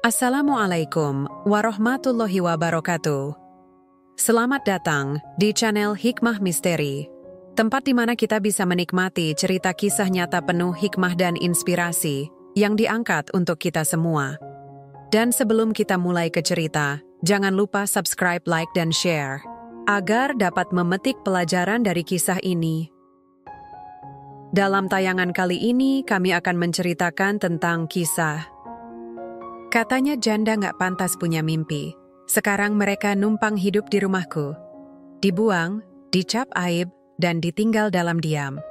Assalamualaikum warahmatullahi wabarakatuh. Selamat datang di channel Hikmah Misteri, tempat di mana kita bisa menikmati cerita kisah nyata penuh hikmah dan inspirasi yang diangkat untuk kita semua. Dan sebelum kita mulai ke cerita, jangan lupa subscribe, like, dan share, agar dapat memetik pelajaran dari kisah ini. Dalam tayangan kali ini, kami akan menceritakan tentang kisah. Katanya janda gak pantas punya mimpi. Sekarang mereka numpang hidup di rumahku. Dibuang, dicap aib, dan ditinggal dalam diam.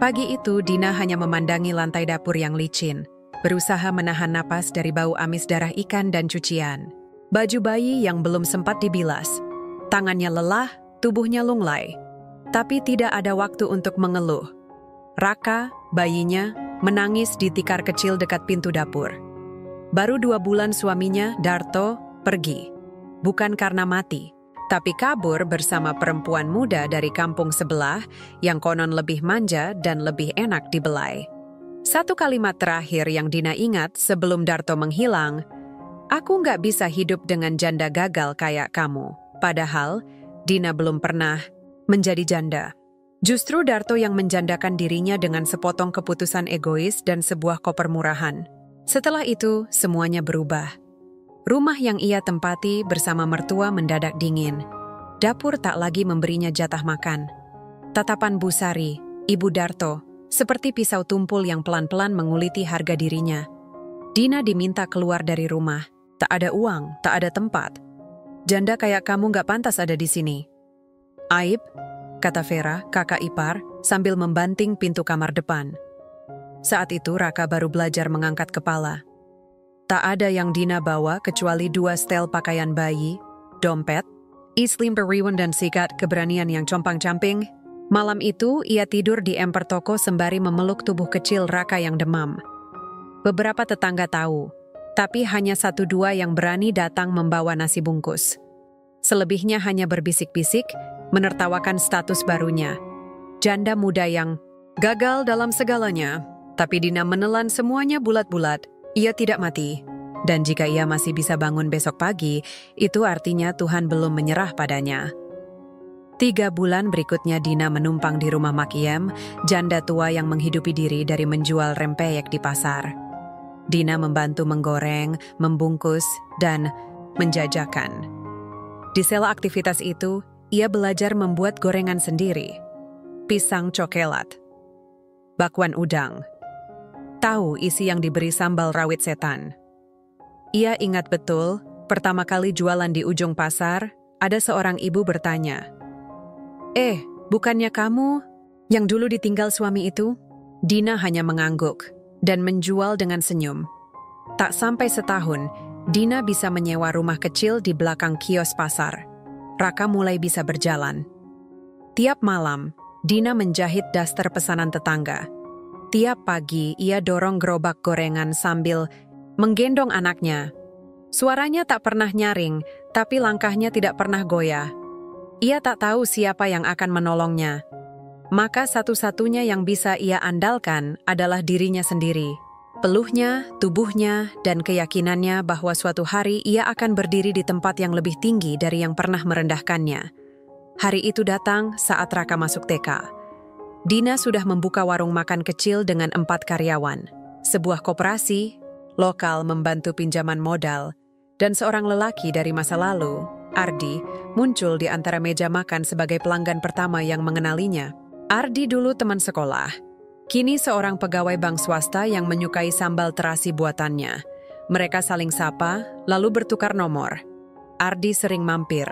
Pagi itu Dina hanya memandangi lantai dapur yang licin, berusaha menahan napas dari bau amis darah ikan dan cucian. Baju bayi yang belum sempat dibilas. Tangannya lelah, tubuhnya lunglai. Tapi tidak ada waktu untuk mengeluh. Raka, bayinya, menangis di tikar kecil dekat pintu dapur. Baru 2 bulan suaminya, Darto, pergi. Bukan karena mati, tapi kabur bersama perempuan muda dari kampung sebelah yang konon lebih manja dan lebih enak dibelai. Satu kalimat terakhir yang Dina ingat sebelum Darto menghilang, "Aku nggak bisa hidup dengan janda gagal kayak kamu." Padahal, Dina belum pernah menjadi janda. Justru Darto yang menjandakan dirinya dengan sepotong keputusan egois dan sebuah koper murahan. Setelah itu, semuanya berubah. Rumah yang ia tempati bersama mertua mendadak dingin. Dapur tak lagi memberinya jatah makan. Tatapan Bu Sari, Ibu Darto, seperti pisau tumpul yang pelan-pelan menguliti harga dirinya. Dina diminta keluar dari rumah. Tak ada uang, tak ada tempat. "Janda kayak kamu gak pantas ada di sini." "Aib," kata Vera, kakak ipar, sambil membanting pintu kamar depan. Saat itu Raka baru belajar mengangkat kepala. Tak ada yang Dina bawa kecuali 2 setel pakaian bayi, dompet, islim beriwan dan sikat keberanian yang compang-camping. Malam itu ia tidur di emper toko sembari memeluk tubuh kecil Raka yang demam. Beberapa tetangga tahu, tapi hanya 1-2 yang berani datang membawa nasi bungkus. Selebihnya hanya berbisik-bisik, menertawakan status barunya. Janda muda yang gagal dalam segalanya. Tapi Dina menelan semuanya bulat-bulat. Ia tidak mati. Dan jika ia masih bisa bangun besok pagi, itu artinya Tuhan belum menyerah padanya. 3 bulan berikutnya Dina menumpang di rumah Makiem, janda tua yang menghidupi diri dari menjual rempeyek di pasar. Dina membantu menggoreng, membungkus, dan menjajakan. Di sela aktivitas itu, ia belajar membuat gorengan sendiri. Pisang cokelat, bakwan udang, tahu isi yang diberi sambal rawit setan. Ia ingat betul, pertama kali jualan di ujung pasar, ada seorang ibu bertanya, bukannya kamu yang dulu ditinggal suami itu?" Dina hanya mengangguk dan menjual dengan senyum. Tak sampai setahun, Dina bisa menyewa rumah kecil di belakang kios pasar. Raka mulai bisa berjalan. Tiap malam, Dina menjahit daster pesanan tetangga. Tiap pagi, ia dorong gerobak gorengan sambil menggendong anaknya. Suaranya tak pernah nyaring, tapi langkahnya tidak pernah goyah. Ia tak tahu siapa yang akan menolongnya. Maka satu-satunya yang bisa ia andalkan adalah dirinya sendiri. Peluhnya, tubuhnya, dan keyakinannya bahwa suatu hari ia akan berdiri di tempat yang lebih tinggi dari yang pernah merendahkannya. Hari itu datang saat Raka masuk TK. Dina sudah membuka warung makan kecil dengan 4 karyawan, sebuah koperasi, lokal membantu pinjaman modal, dan seorang lelaki dari masa lalu, Ardi, muncul di antara meja makan sebagai pelanggan pertama yang mengenalinya. Ardi dulu teman sekolah, kini seorang pegawai bank swasta yang menyukai sambal terasi buatannya. Mereka saling sapa, lalu bertukar nomor. Ardi sering mampir,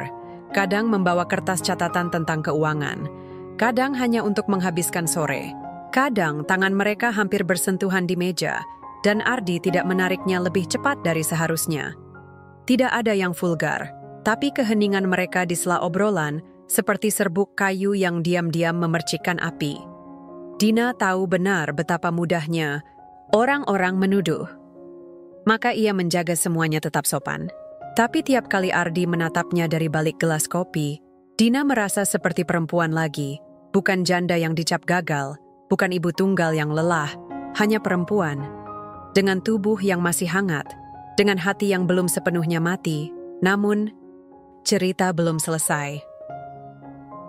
kadang membawa kertas catatan tentang keuangan, kadang hanya untuk menghabiskan sore. Kadang tangan mereka hampir bersentuhan di meja, dan Ardi tidak menariknya lebih cepat dari seharusnya. Tidak ada yang vulgar, tapi keheningan mereka di sela obrolan seperti serbuk kayu yang diam-diam memercikkan api. Dina tahu benar betapa mudahnya orang-orang menuduh. Maka ia menjaga semuanya tetap sopan. Tapi tiap kali Ardi menatapnya dari balik gelas kopi, Dina merasa seperti perempuan lagi. Bukan janda yang dicap gagal, bukan ibu tunggal yang lelah, hanya perempuan. Dengan tubuh yang masih hangat, dengan hati yang belum sepenuhnya mati. Namun, cerita belum selesai.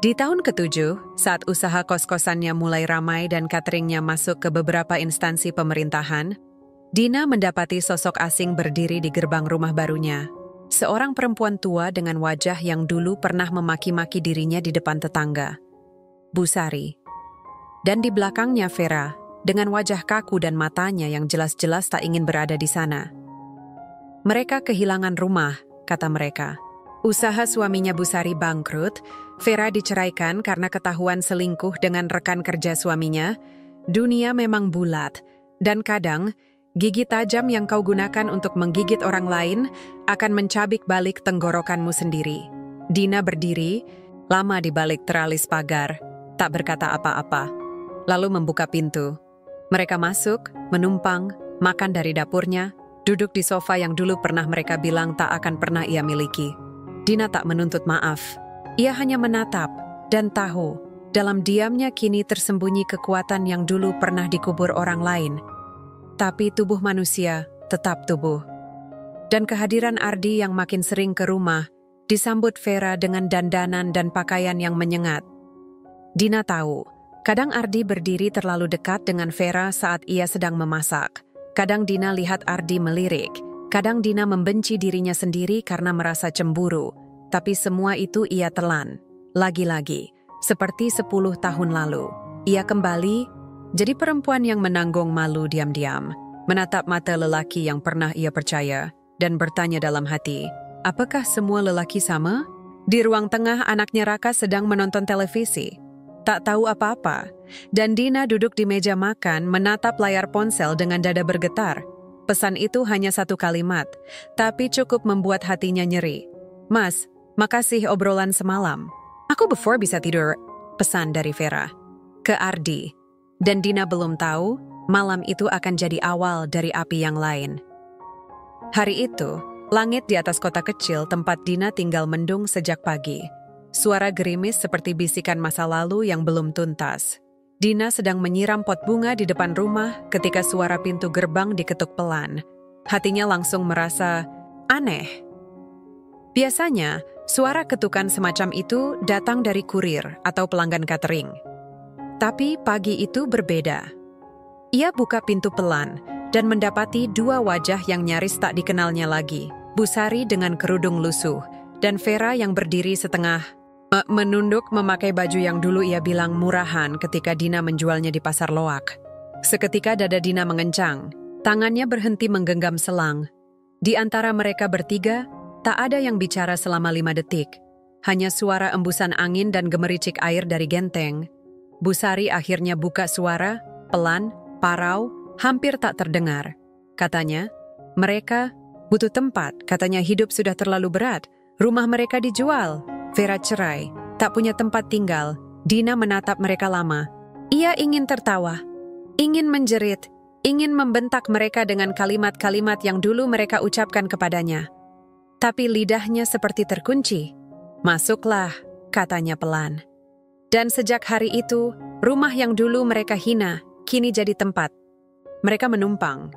Di tahun ke-7, saat usaha kos-kosannya mulai ramai dan cateringnya masuk ke beberapa instansi pemerintahan, Dina mendapati sosok asing berdiri di gerbang rumah barunya. Seorang perempuan tua dengan wajah yang dulu pernah memaki-maki dirinya di depan tetangga, Bu Sari. Dan di belakangnya Vera, dengan wajah kaku dan matanya yang jelas-jelas tak ingin berada di sana. Mereka kehilangan rumah, kata mereka. Usaha suaminya Bu Sari bangkrut, Vera diceraikan karena ketahuan selingkuh dengan rekan kerja suaminya. Dunia memang bulat, dan kadang gigi tajam yang kau gunakan untuk menggigit orang lain akan mencabik balik tenggorokanmu sendiri. Dina berdiri, lama di balik teralis pagar, tak berkata apa-apa, lalu membuka pintu. Mereka masuk, menumpang, makan dari dapurnya, duduk di sofa yang dulu pernah mereka bilang tak akan pernah ia miliki. Dina tak menuntut maaf. Ia hanya menatap dan tahu, dalam diamnya kini tersembunyi kekuatan yang dulu pernah dikubur orang lain. Tapi tubuh manusia tetap tubuh. Dan kehadiran Ardi yang makin sering ke rumah, disambut Vera dengan dandanan dan pakaian yang menyengat. Dina tahu, kadang Ardi berdiri terlalu dekat dengan Vera saat ia sedang memasak. Kadang Dina lihat Ardi melirik. Kadang Dina membenci dirinya sendiri karena merasa cemburu, tapi semua itu ia telan. Lagi-lagi, seperti 10 tahun lalu, ia kembali jadi perempuan yang menanggung malu diam-diam, menatap mata lelaki yang pernah ia percaya, dan bertanya dalam hati, apakah semua lelaki sama? Di ruang tengah anaknya Raka sedang menonton televisi. Tak tahu apa-apa, dan Dina duduk di meja makan menatap layar ponsel dengan dada bergetar. Pesan itu hanya satu kalimat, tapi cukup membuat hatinya nyeri. Mas, makasih obrolan semalam. Aku before bisa tidur, pesan dari Vera ke Ardi. Dan Dina belum tahu, malam itu akan jadi awal dari api yang lain. Hari itu, langit di atas kota kecil tempat Dina tinggal mendung sejak pagi. Suara gerimis seperti bisikan masa lalu yang belum tuntas. Dina sedang menyiram pot bunga di depan rumah ketika suara pintu gerbang diketuk pelan. Hatinya langsung merasa aneh. Biasanya, suara ketukan semacam itu datang dari kurir atau pelanggan catering. Tapi pagi itu berbeda. Ia buka pintu pelan dan mendapati dua wajah yang nyaris tak dikenalnya lagi. Bu Sari dengan kerudung lusuh dan Vera yang berdiri setengah menunduk memakai baju yang dulu ia bilang murahan ketika Dina menjualnya di pasar loak. Seketika dada Dina mengencang, tangannya berhenti menggenggam selang. Di antara mereka bertiga, tak ada yang bicara selama 5 detik. Hanya suara embusan angin dan gemericik air dari genteng. Bu Sari akhirnya buka suara, pelan, parau, hampir tak terdengar. Katanya, mereka butuh tempat, katanya hidup sudah terlalu berat, rumah mereka dijual. Vera cerai, tak punya tempat tinggal. Dina menatap mereka lama. Ia ingin tertawa, ingin menjerit, ingin membentak mereka dengan kalimat-kalimat yang dulu mereka ucapkan kepadanya. Tapi lidahnya seperti terkunci. Masuklah, katanya pelan. Dan sejak hari itu, rumah yang dulu mereka hina, kini jadi tempat. Mereka menumpang.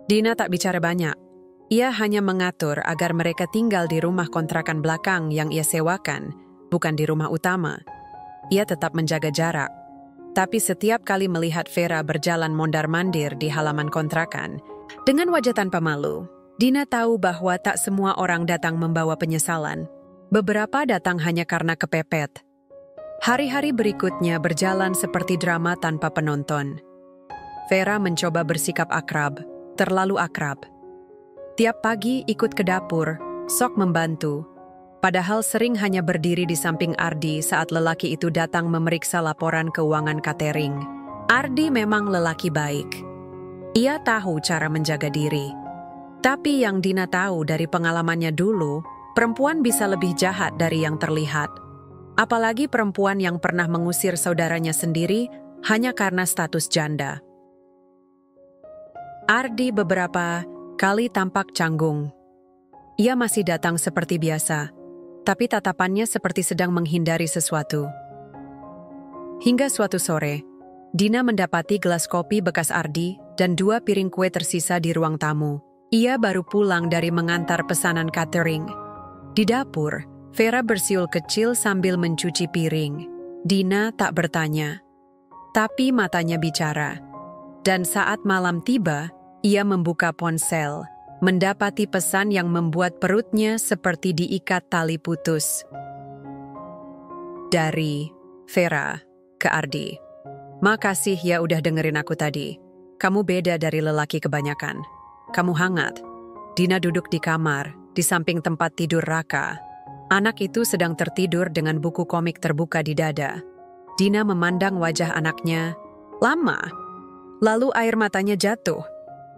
Dina tak bicara banyak. Ia hanya mengatur agar mereka tinggal di rumah kontrakan belakang yang ia sewakan, bukan di rumah utama. Ia tetap menjaga jarak. Tapi setiap kali melihat Vera berjalan mondar-mandir di halaman kontrakan, dengan wajah tanpa malu, Dina tahu bahwa tak semua orang datang membawa penyesalan. Beberapa datang hanya karena kepepet. Hari-hari berikutnya berjalan seperti drama tanpa penonton. Vera mencoba bersikap akrab, terlalu akrab. Tiap pagi ikut ke dapur, sok membantu. Padahal sering hanya berdiri di samping Ardi saat lelaki itu datang memeriksa laporan keuangan catering. Ardi memang lelaki baik. Ia tahu cara menjaga diri. Tapi yang Dina tahu dari pengalamannya dulu, perempuan bisa lebih jahat dari yang terlihat. Apalagi perempuan yang pernah mengusir saudaranya sendiri hanya karena status janda. Ardi beberapa kali tampak canggung. Ia masih datang seperti biasa, tapi tatapannya seperti sedang menghindari sesuatu. Hingga suatu sore, Dina mendapati gelas kopi bekas Ardi dan 2 piring kue tersisa di ruang tamu. Ia baru pulang dari mengantar pesanan catering. Di dapur, Vera bersiul kecil sambil mencuci piring. Dina tak bertanya, tapi matanya bicara. Dan saat malam tiba, ia membuka ponsel, mendapati pesan yang membuat perutnya seperti diikat tali putus. Dari Vera ke Ardi. Makasih ya udah dengerin aku tadi. Kamu beda dari lelaki kebanyakan. Kamu hangat. Dina duduk di kamar, di samping tempat tidur Raka. Anak itu sedang tertidur dengan buku komik terbuka di dada. Dina memandang wajah anaknya lama. Lalu air matanya jatuh.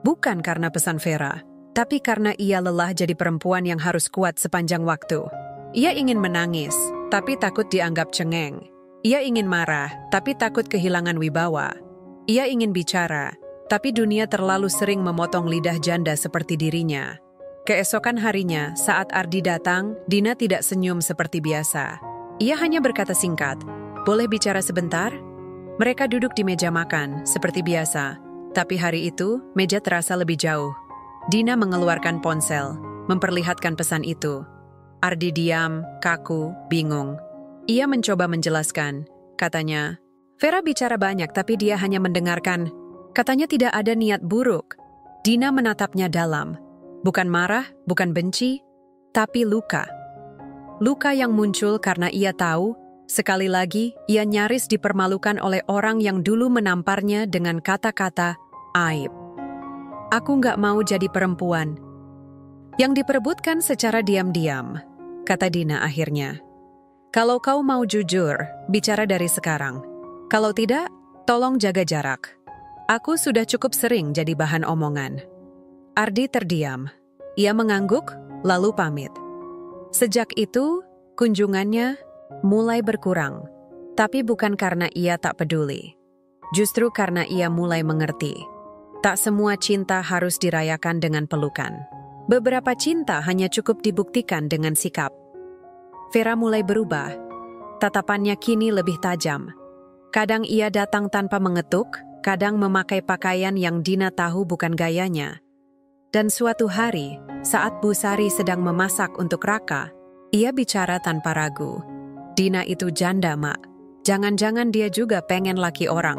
Bukan karena pesan Vera, tapi karena ia lelah jadi perempuan yang harus kuat sepanjang waktu. Ia ingin menangis, tapi takut dianggap cengeng. Ia ingin marah, tapi takut kehilangan wibawa. Ia ingin bicara, tapi dunia terlalu sering memotong lidah janda seperti dirinya. Keesokan harinya, saat Ardi datang, Dina tidak senyum seperti biasa. Ia hanya berkata singkat, "Boleh bicara sebentar?" Mereka duduk di meja makan, seperti biasa. Tapi hari itu, meja terasa lebih jauh. Dina mengeluarkan ponsel, memperlihatkan pesan itu. Ardi diam, kaku, bingung. Ia mencoba menjelaskan. Katanya, "Vera bicara banyak tapi dia hanya mendengarkan. Katanya tidak ada niat buruk." Dina menatapnya dalam. Bukan marah, bukan benci, tapi luka. Luka yang muncul karena ia tahu, sekali lagi, ia nyaris dipermalukan oleh orang yang dulu menamparnya dengan kata-kata aib. "Aku nggak mau jadi perempuan yang diperebutkan secara diam-diam," kata Dina akhirnya. "Kalau kau mau jujur, bicara dari sekarang. Kalau tidak, tolong jaga jarak. Aku sudah cukup sering jadi bahan omongan." Ardi terdiam. Ia mengangguk, lalu pamit. Sejak itu, kunjungannya mulai berkurang. Tapi bukan karena ia tak peduli. Justru karena ia mulai mengerti. Tak semua cinta harus dirayakan dengan pelukan. Beberapa cinta hanya cukup dibuktikan dengan sikap. Vera mulai berubah. Tatapannya kini lebih tajam. Kadang ia datang tanpa mengetuk, kadang memakai pakaian yang Dina tahu bukan gayanya. Dan suatu hari, saat Bu Sari sedang memasak untuk Raka, ia bicara tanpa ragu. "Dina itu janda, Mak. Jangan-jangan dia juga pengen laki orang."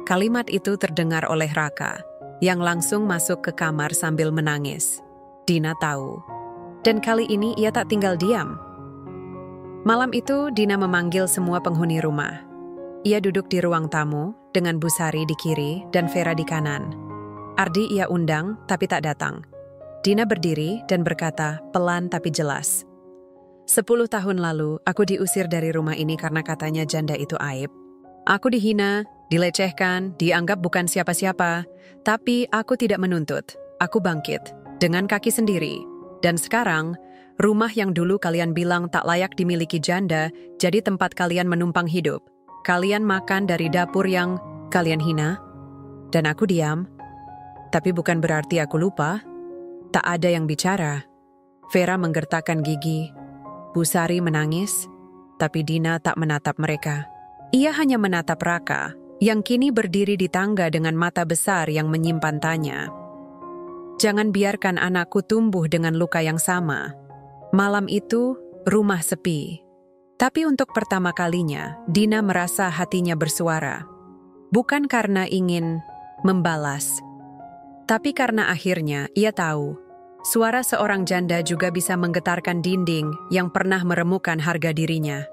Kalimat itu terdengar oleh Raka, yang langsung masuk ke kamar sambil menangis. Dina tahu. Dan kali ini ia tak tinggal diam. Malam itu, Dina memanggil semua penghuni rumah. Ia duduk di ruang tamu, dengan Bu Sari di kiri dan Vera di kanan. Ardi ia undang, tapi tak datang. Dina berdiri dan berkata, pelan tapi jelas. 10 tahun lalu, aku diusir dari rumah ini karena katanya janda itu aib. Aku dihina, dilecehkan, dianggap bukan siapa-siapa. Tapi aku tidak menuntut. Aku bangkit, dengan kaki sendiri. Dan sekarang, rumah yang dulu kalian bilang tak layak dimiliki janda, jadi tempat kalian menumpang hidup. Kalian makan dari dapur yang kalian hina. Dan aku diam. Tapi bukan berarti aku lupa. Tak ada yang bicara. Vera menggertakkan gigi. Bu Sari menangis, tapi Dina tak menatap mereka. Ia hanya menatap Raka, yang kini berdiri di tangga dengan mata besar yang menyimpan tanya. Jangan biarkan anakku tumbuh dengan luka yang sama. Malam itu, rumah sepi. Tapi untuk pertama kalinya, Dina merasa hatinya bersuara. Bukan karena ingin membalas, tapi karena akhirnya ia tahu, suara seorang janda juga bisa menggetarkan dinding yang pernah meremukan harga dirinya.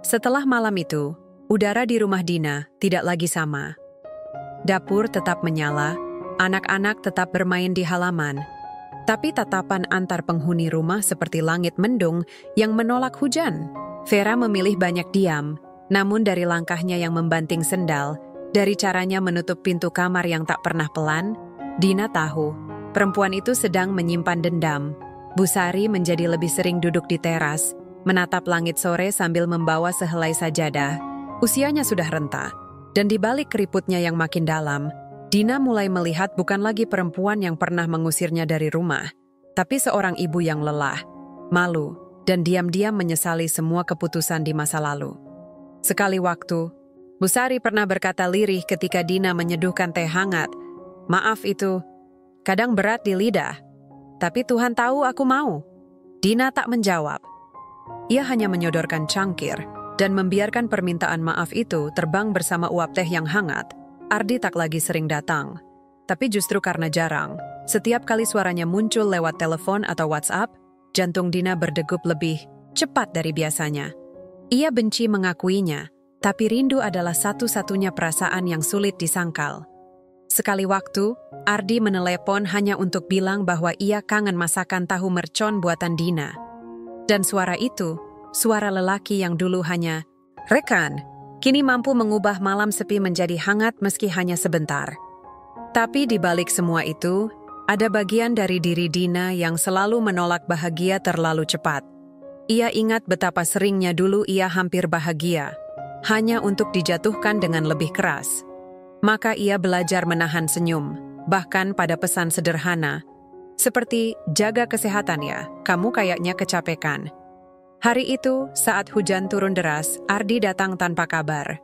Setelah malam itu, udara di rumah Dina tidak lagi sama. Dapur tetap menyala, anak-anak tetap bermain di halaman, tapi tatapan antar penghuni rumah seperti langit mendung yang menolak hujan. Vera memilih banyak diam, namun dari langkahnya yang membanting sendal, dari caranya menutup pintu kamar yang tak pernah pelan, Dina tahu, perempuan itu sedang menyimpan dendam. Bu Sari menjadi lebih sering duduk di teras, menatap langit sore sambil membawa sehelai sajadah. Usianya sudah renta, dan di balik keriputnya yang makin dalam, Dina mulai melihat bukan lagi perempuan yang pernah mengusirnya dari rumah, tapi seorang ibu yang lelah, malu, dan diam-diam menyesali semua keputusan di masa lalu. Sekali waktu, Bu Sari pernah berkata lirih ketika Dina menyeduhkan teh hangat, "Maaf itu, kadang berat di lidah. Tapi Tuhan tahu aku mau. Dina tak menjawab. Ia hanya menyodorkan cangkir dan membiarkan permintaan maaf itu terbang bersama uap teh yang hangat. Ardi tak lagi sering datang. Tapi justru karena jarang, setiap kali suaranya muncul lewat telepon atau WhatsApp, jantung Dina berdegup lebih cepat dari biasanya. Ia benci mengakuinya, tapi rindu adalah satu-satunya perasaan yang sulit disangkal. Sekali waktu, Ardi menelepon hanya untuk bilang bahwa ia kangen masakan tahu mercon buatan Dina. Dan suara itu, suara lelaki yang dulu hanya rekan, kini mampu mengubah malam sepi menjadi hangat meski hanya sebentar. Tapi di balik semua itu, ada bagian dari diri Dina yang selalu menolak bahagia terlalu cepat. Ia ingat betapa seringnya dulu ia hampir bahagia, hanya untuk dijatuhkan dengan lebih keras. Maka ia belajar menahan senyum, bahkan pada pesan sederhana, seperti jaga kesehatan ya, kamu kayaknya kecapekan. Hari itu, saat hujan turun deras, Ardi datang tanpa kabar.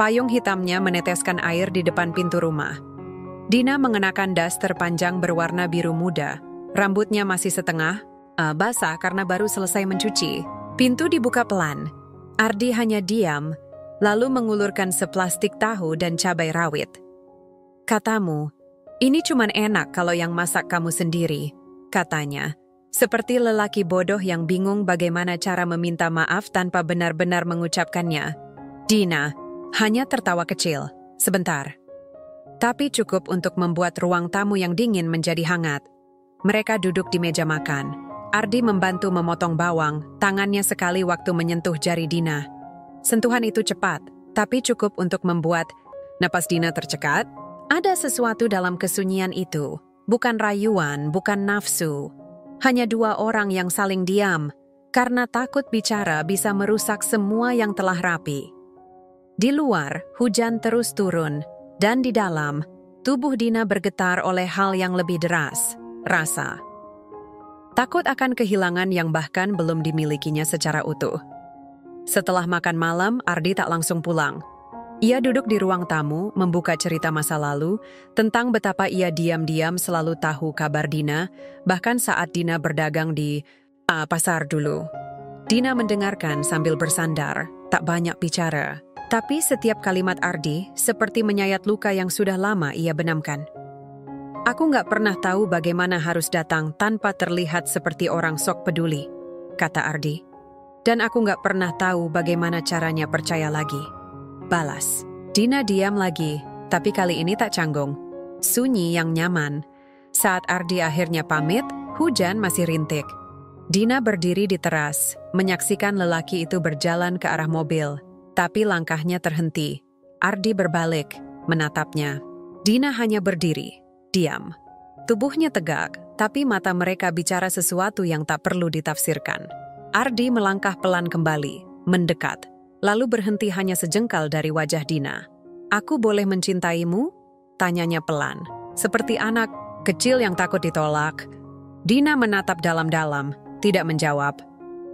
Payung hitamnya meneteskan air di depan pintu rumah. Dina mengenakan daster panjang berwarna biru muda. Rambutnya masih setengah, basah karena baru selesai mencuci. Pintu dibuka pelan. Ardi hanya diam, lalu mengulurkan seplastik tahu dan cabai rawit. Katamu, ini cuman enak kalau yang masak kamu sendiri, katanya. Seperti lelaki bodoh yang bingung bagaimana cara meminta maaf tanpa benar-benar mengucapkannya. Dina hanya tertawa kecil, sebentar. Tapi cukup untuk membuat ruang tamu yang dingin menjadi hangat. Mereka duduk di meja makan. Ardi membantu memotong bawang, tangannya sekali waktu menyentuh jari Dina. Sentuhan itu cepat, tapi cukup untuk membuat napas Dina tercekat. Ada sesuatu dalam kesunyian itu, bukan rayuan, bukan nafsu. Hanya dua orang yang saling diam, karena takut bicara bisa merusak semua yang telah rapi. Di luar, hujan terus turun. Dan di dalam, tubuh Dina bergetar oleh hal yang lebih deras, rasa. Takut akan kehilangan yang bahkan belum dimilikinya secara utuh. Setelah makan malam, Ardi tak langsung pulang. Ia duduk di ruang tamu, membuka cerita masa lalu, tentang betapa ia diam-diam selalu tahu kabar Dina, bahkan saat Dina berdagang di pasar dulu. Dina mendengarkan sambil bersandar, tak banyak bicara. Tapi setiap kalimat Ardi seperti menyayat luka yang sudah lama ia benamkan. Aku nggak pernah tahu bagaimana harus datang tanpa terlihat seperti orang sok peduli, kata Ardi. Dan aku nggak pernah tahu bagaimana caranya percaya lagi. Balas. Dina diam lagi, tapi kali ini tak canggung. Sunyi yang nyaman. Saat Ardi akhirnya pamit, hujan masih rintik. Dina berdiri di teras, menyaksikan lelaki itu berjalan ke arah mobil. Tapi langkahnya terhenti. Ardi berbalik, menatapnya. Dina hanya berdiri, diam. Tubuhnya tegak, tapi mata mereka bicara sesuatu yang tak perlu ditafsirkan. Ardi melangkah pelan kembali, mendekat, lalu berhenti hanya sejengkal dari wajah Dina. Aku boleh mencintaimu? Tanyanya pelan, seperti anak kecil yang takut ditolak. Dina menatap dalam-dalam, tidak menjawab.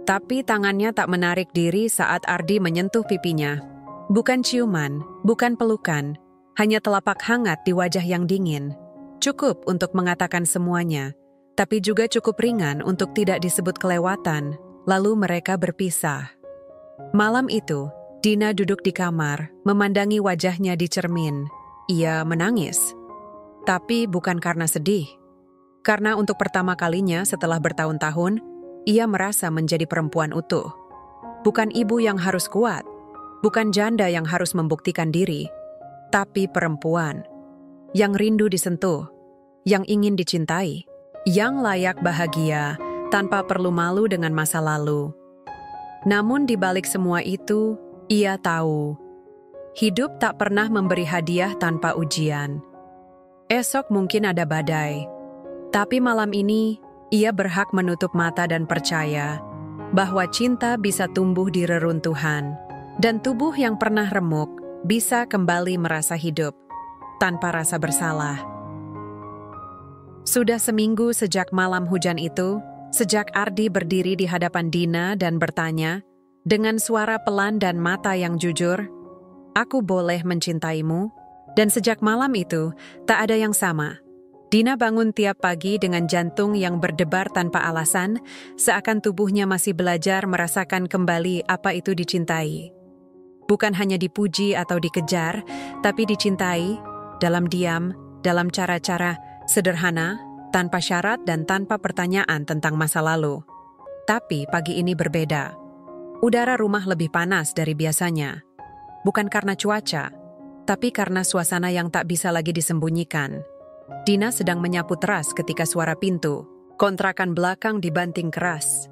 Tapi tangannya tak menarik diri saat Ardi menyentuh pipinya. Bukan ciuman, bukan pelukan, hanya telapak hangat di wajah yang dingin. Cukup untuk mengatakan semuanya, tapi juga cukup ringan untuk tidak disebut kelewatan. Lalu mereka berpisah. Malam itu, Dina duduk di kamar, memandangi wajahnya di cermin. Ia menangis. Tapi bukan karena sedih. Karena untuk pertama kalinya setelah bertahun-tahun, ia merasa menjadi perempuan utuh. Bukan ibu yang harus kuat, bukan janda yang harus membuktikan diri, tapi perempuan yang rindu disentuh, yang ingin dicintai, yang layak bahagia tanpa perlu malu dengan masa lalu. Namun di balik semua itu, ia tahu, hidup tak pernah memberi hadiah tanpa ujian. Esok mungkin ada badai, tapi malam ini, ia berhak menutup mata dan percaya bahwa cinta bisa tumbuh di reruntuhan dan tubuh yang pernah remuk bisa kembali merasa hidup tanpa rasa bersalah. Sudah seminggu sejak malam hujan itu, sejak Ardi berdiri di hadapan Dina dan bertanya dengan suara pelan dan mata yang jujur, "Aku boleh mencintaimu?" Dan sejak malam itu, tak ada yang sama. Dina bangun tiap pagi dengan jantung yang berdebar tanpa alasan, seakan tubuhnya masih belajar merasakan kembali apa itu dicintai. Bukan hanya dipuji atau dikejar, tapi dicintai, dalam diam, dalam cara-cara sederhana, tanpa syarat dan tanpa pertanyaan tentang masa lalu. Tapi pagi ini berbeda. Udara rumah lebih panas dari biasanya. Bukan karena cuaca, tapi karena suasana yang tak bisa lagi disembunyikan. Dina sedang menyapu teras ketika suara pintu. Kontrakan belakang dibanting keras.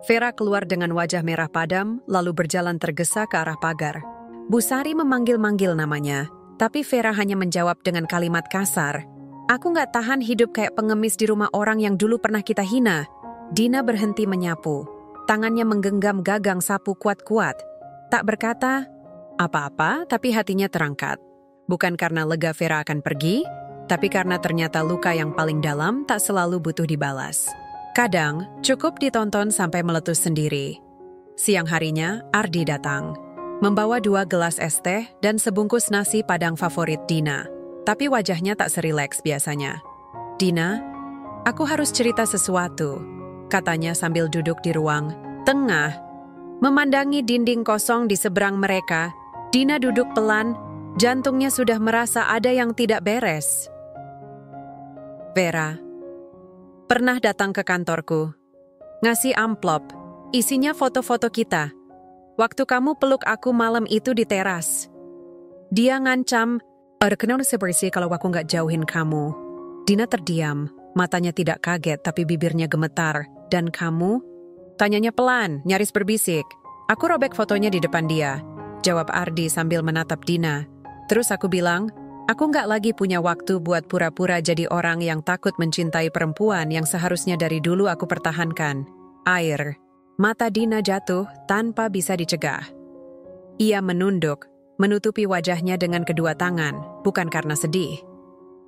Vera keluar dengan wajah merah padam, lalu berjalan tergesa ke arah pagar. Busari memanggil-manggil namanya, tapi Vera hanya menjawab dengan kalimat kasar. Aku nggak tahan hidup kayak pengemis di rumah orang yang dulu pernah kita hina. Dina berhenti menyapu. Tangannya menggenggam gagang sapu kuat-kuat. Tak berkata apa-apa, tapi hatinya terangkat. Bukan karena lega Vera akan pergi, tapi karena ternyata luka yang paling dalam tak selalu butuh dibalas. Kadang, cukup ditonton sampai meletus sendiri. Siang harinya, Ardi datang. Membawa 2 gelas es teh dan sebungkus nasi padang favorit Dina. Tapi wajahnya tak serileks biasanya. Dina, aku harus cerita sesuatu, katanya sambil duduk di ruang tengah. Memandangi dinding kosong di seberang mereka, Dina duduk pelan, jantungnya sudah merasa ada yang tidak beres. Vera, pernah datang ke kantorku, ngasih amplop, isinya foto-foto kita. Waktu kamu peluk aku malam itu di teras. Dia ngancam, kenapa seperti kalau aku nggak jauhin kamu. Dina terdiam, matanya tidak kaget tapi bibirnya gemetar. Dan kamu? Tanyanya pelan, nyaris berbisik. Aku robek fotonya di depan dia, jawab Ardi sambil menatap Dina. Terus aku bilang, aku nggak lagi punya waktu buat pura-pura jadi orang yang takut mencintai perempuan yang seharusnya dari dulu aku pertahankan. Air. Mata Dina jatuh tanpa bisa dicegah. Ia menunduk, menutupi wajahnya dengan kedua tangan, bukan karena sedih,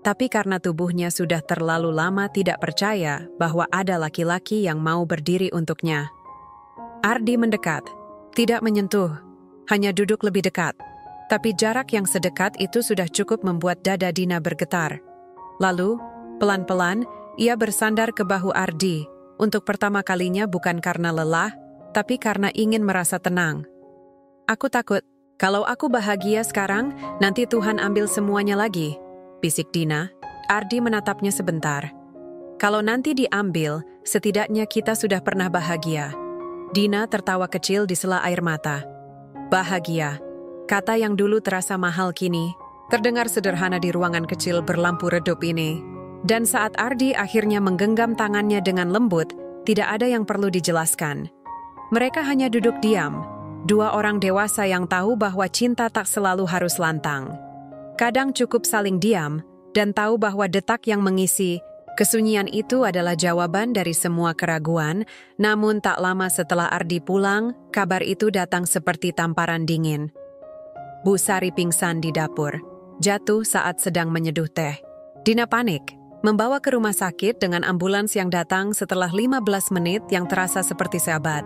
tapi karena tubuhnya sudah terlalu lama tidak percaya bahwa ada laki-laki yang mau berdiri untuknya. Ardi mendekat, tidak menyentuh, hanya duduk lebih dekat. Tapi jarak yang sedekat itu sudah cukup membuat dada Dina bergetar. Lalu, pelan-pelan, ia bersandar ke bahu Ardi, untuk pertama kalinya bukan karena lelah, tapi karena ingin merasa tenang. Aku takut, kalau aku bahagia sekarang, nanti Tuhan ambil semuanya lagi, bisik Dina. Ardi menatapnya sebentar. Kalau nanti diambil, setidaknya kita sudah pernah bahagia. Dina tertawa kecil di sela air mata. Bahagia. Kata yang dulu terasa mahal kini, terdengar sederhana di ruangan kecil berlampu redup ini. Dan saat Ardi akhirnya menggenggam tangannya dengan lembut, tidak ada yang perlu dijelaskan. Mereka hanya duduk diam, 2 orang dewasa yang tahu bahwa cinta tak selalu harus lantang. Kadang cukup saling diam, dan tahu bahwa detak yang mengisi kesunyian itu adalah jawaban dari semua keraguan. Namun tak lama setelah Ardi pulang, kabar itu datang seperti tamparan dingin. Busari pingsan di dapur, jatuh saat sedang menyeduh teh. Dina panik, membawa ke rumah sakit dengan ambulans yang datang setelah 15 menit yang terasa seperti seabad.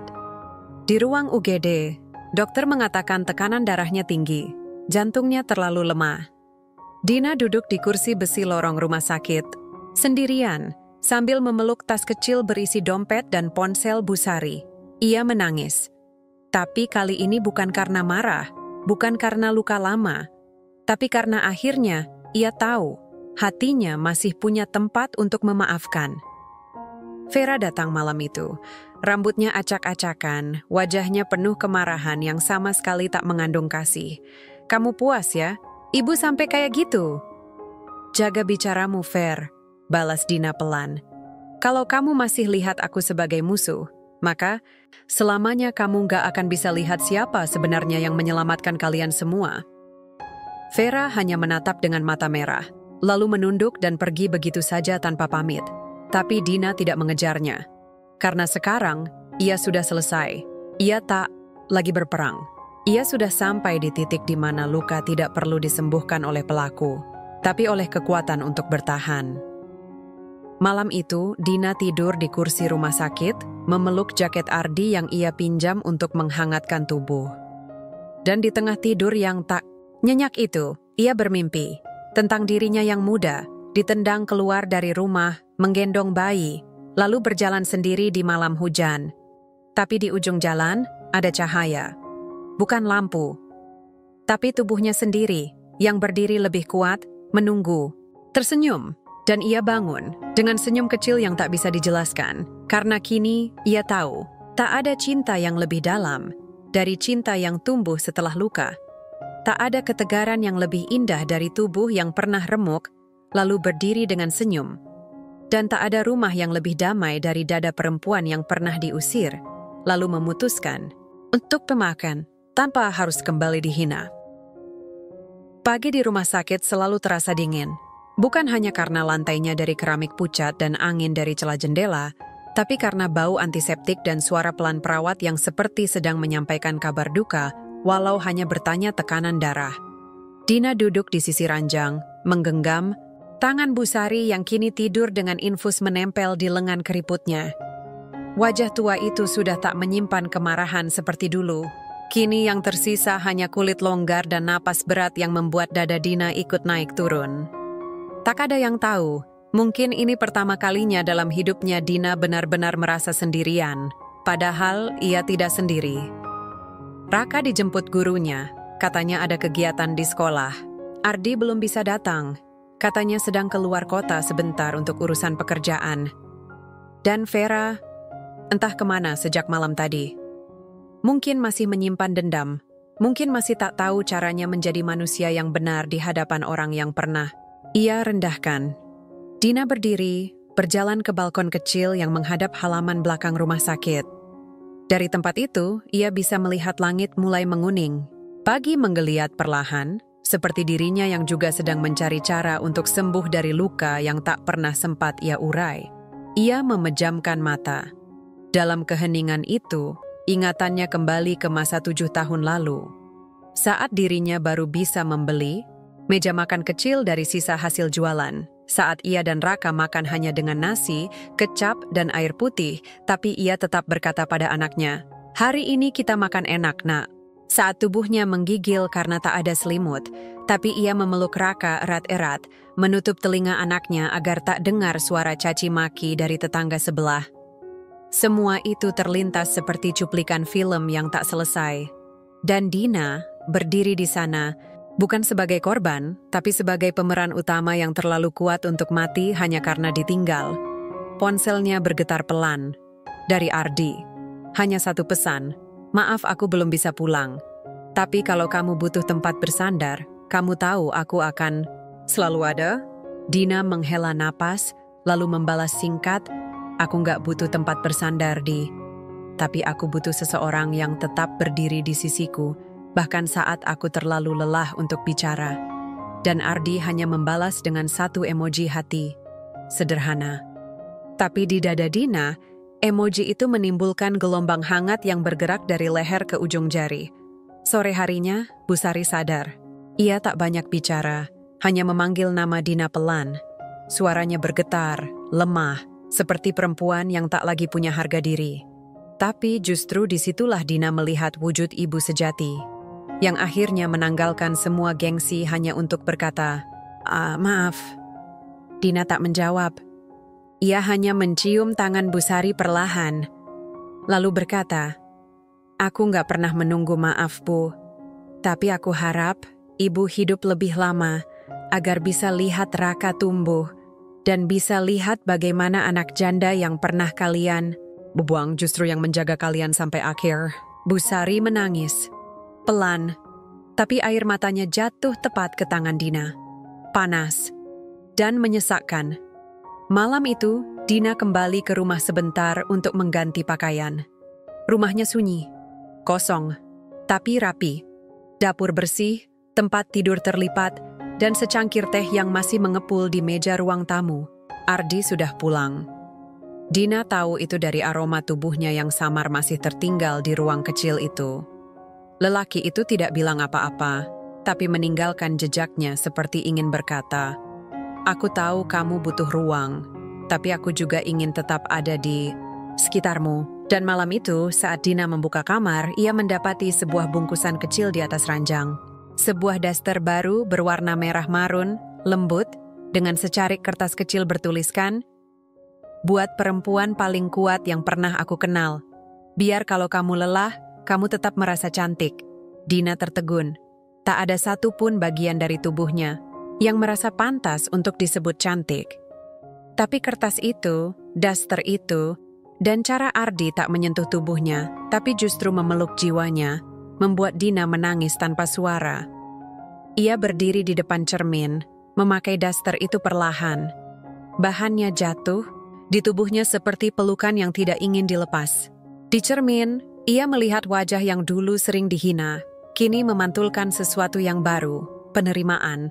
Di ruang UGD, dokter mengatakan tekanan darahnya tinggi, jantungnya terlalu lemah. Dina duduk di kursi besi lorong rumah sakit, sendirian, sambil memeluk tas kecil berisi dompet dan ponsel Busari. Ia menangis. Tapi kali ini bukan karena marah, bukan karena luka lama, tapi karena akhirnya ia tahu hatinya masih punya tempat untuk memaafkan. Vera datang malam itu. Rambutnya acak-acakan, wajahnya penuh kemarahan yang sama sekali tak mengandung kasih. Kamu puas ya? Ibu sampai kayak gitu? Jaga bicaramu, Ver, balas Dina pelan. Kalau kamu masih lihat aku sebagai musuh, maka selamanya kamu gak akan bisa lihat siapa sebenarnya yang menyelamatkan kalian semua. Vera hanya menatap dengan mata merah, lalu menunduk dan pergi begitu saja tanpa pamit. Tapi Dina tidak mengejarnya. Karena sekarang, ia sudah selesai. Ia tak lagi berperang. Ia sudah sampai di titik di mana luka tidak perlu disembuhkan oleh pelaku, tapi oleh kekuatan untuk bertahan. Malam itu, Dina tidur di kursi rumah sakit, memeluk jaket Ardi yang ia pinjam untuk menghangatkan tubuh. Dan di tengah tidur yang tak nyenyak itu, ia bermimpi tentang dirinya yang muda, ditendang keluar dari rumah, menggendong bayi, lalu berjalan sendiri di malam hujan. Tapi di ujung jalan, ada cahaya. Bukan lampu, tapi tubuhnya sendiri, yang berdiri lebih kuat, menunggu. Tersenyum, dan ia bangun, dengan senyum kecil yang tak bisa dijelaskan. Karena kini, ia tahu, tak ada cinta yang lebih dalam dari cinta yang tumbuh setelah luka. Tak ada ketegaran yang lebih indah dari tubuh yang pernah remuk, lalu berdiri dengan senyum. Dan tak ada rumah yang lebih damai dari dada perempuan yang pernah diusir, lalu memutuskan untuk pemakan tanpa harus kembali dihina. Pagi di rumah sakit selalu terasa dingin, bukan hanya karena lantainya dari keramik pucat dan angin dari celah jendela, tapi karena bau antiseptik dan suara pelan perawat yang seperti sedang menyampaikan kabar duka, walau hanya bertanya tekanan darah. Dina duduk di sisi ranjang, menggenggam tangan Bu Sari yang kini tidur dengan infus menempel di lengan keriputnya. Wajah tua itu sudah tak menyimpan kemarahan seperti dulu. Kini yang tersisa hanya kulit longgar dan napas berat yang membuat dada Dina ikut naik turun. Tak ada yang tahu, mungkin ini pertama kalinya dalam hidupnya Dina benar-benar merasa sendirian, padahal ia tidak sendiri. Raka dijemput gurunya, katanya ada kegiatan di sekolah. Ardi belum bisa datang, katanya sedang keluar kota sebentar untuk urusan pekerjaan. Dan Vera, entah kemana sejak malam tadi. Mungkin masih menyimpan dendam, mungkin masih tak tahu caranya menjadi manusia yang benar di hadapan orang yang pernah ia rendahkan. Dina berdiri, berjalan ke balkon kecil yang menghadap halaman belakang rumah sakit. Dari tempat itu, ia bisa melihat langit mulai menguning. Pagi menggeliat perlahan, seperti dirinya yang juga sedang mencari cara untuk sembuh dari luka yang tak pernah sempat ia urai. Ia memejamkan mata. Dalam keheningan itu, ingatannya kembali ke masa 7 tahun lalu. Saat dirinya baru bisa membeli meja makan kecil dari sisa hasil jualan. Saat ia dan Raka makan hanya dengan nasi, kecap, dan air putih, tapi ia tetap berkata pada anaknya, "Hari ini kita makan enak, nak." Saat tubuhnya menggigil karena tak ada selimut, tapi ia memeluk Raka erat-erat, menutup telinga anaknya agar tak dengar suara caci maki dari tetangga sebelah. Semua itu terlintas seperti cuplikan film yang tak selesai. Dan Dina berdiri di sana, bukan sebagai korban, tapi sebagai pemeran utama yang terlalu kuat untuk mati hanya karena ditinggal. Ponselnya bergetar pelan. Dari Ardi. Hanya satu pesan, "Maaf aku belum bisa pulang. Tapi kalau kamu butuh tempat bersandar, kamu tahu aku akan selalu ada." Dina menghela napas, lalu membalas singkat, "Aku nggak butuh tempat bersandar, Di. Tapi aku butuh seseorang yang tetap berdiri di sisiku, bahkan saat aku terlalu lelah untuk bicara." Dan Ardi hanya membalas dengan satu emoji hati. Sederhana. Tapi di dada Dina, emoji itu menimbulkan gelombang hangat yang bergerak dari leher ke ujung jari. Sore harinya, Bu Sari sadar. Ia tak banyak bicara, hanya memanggil nama Dina pelan. Suaranya bergetar, lemah, seperti perempuan yang tak lagi punya harga diri. Tapi justru disitulah Dina melihat wujud ibu sejati, yang akhirnya menanggalkan semua gengsi hanya untuk berkata, "Maaf." Dina tak menjawab. Ia hanya mencium tangan Bu Sari perlahan, lalu berkata, "Aku nggak pernah menunggu maaf, Bu. Tapi aku harap Ibu hidup lebih lama, agar bisa lihat Raka tumbuh, dan bisa lihat bagaimana anak janda yang pernah kalian buang justru yang menjaga kalian sampai akhir." Bu Sari menangis. Pelan, tapi air matanya jatuh tepat ke tangan Dina. Panas dan menyesakkan. Malam itu, Dina kembali ke rumah sebentar untuk mengganti pakaian. Rumahnya sunyi, kosong, tapi rapi. Dapur bersih, tempat tidur terlipat, dan secangkir teh yang masih mengepul di meja ruang tamu. Ardi sudah pulang. Dina tahu itu dari aroma tubuhnya yang samar masih tertinggal di ruang kecil itu. Lelaki itu tidak bilang apa-apa, tapi meninggalkan jejaknya seperti ingin berkata, "Aku tahu kamu butuh ruang, tapi aku juga ingin tetap ada di sekitarmu." Dan malam itu, saat Dina membuka kamar, ia mendapati sebuah bungkusan kecil di atas ranjang. Sebuah daster baru berwarna merah marun, lembut, dengan secarik kertas kecil bertuliskan, "Buat perempuan paling kuat yang pernah aku kenal. Biar kalau kamu lelah, kamu tetap merasa cantik." Dina tertegun. Tak ada satupun bagian dari tubuhnya yang merasa pantas untuk disebut cantik. Tapi kertas itu, daster itu, dan cara Ardi tak menyentuh tubuhnya, tapi justru memeluk jiwanya, membuat Dina menangis tanpa suara. Ia berdiri di depan cermin, memakai daster itu perlahan. Bahannya jatuh, di tubuhnya seperti pelukan yang tidak ingin dilepas. Di cermin, ia melihat wajah yang dulu sering dihina, kini memantulkan sesuatu yang baru, penerimaan.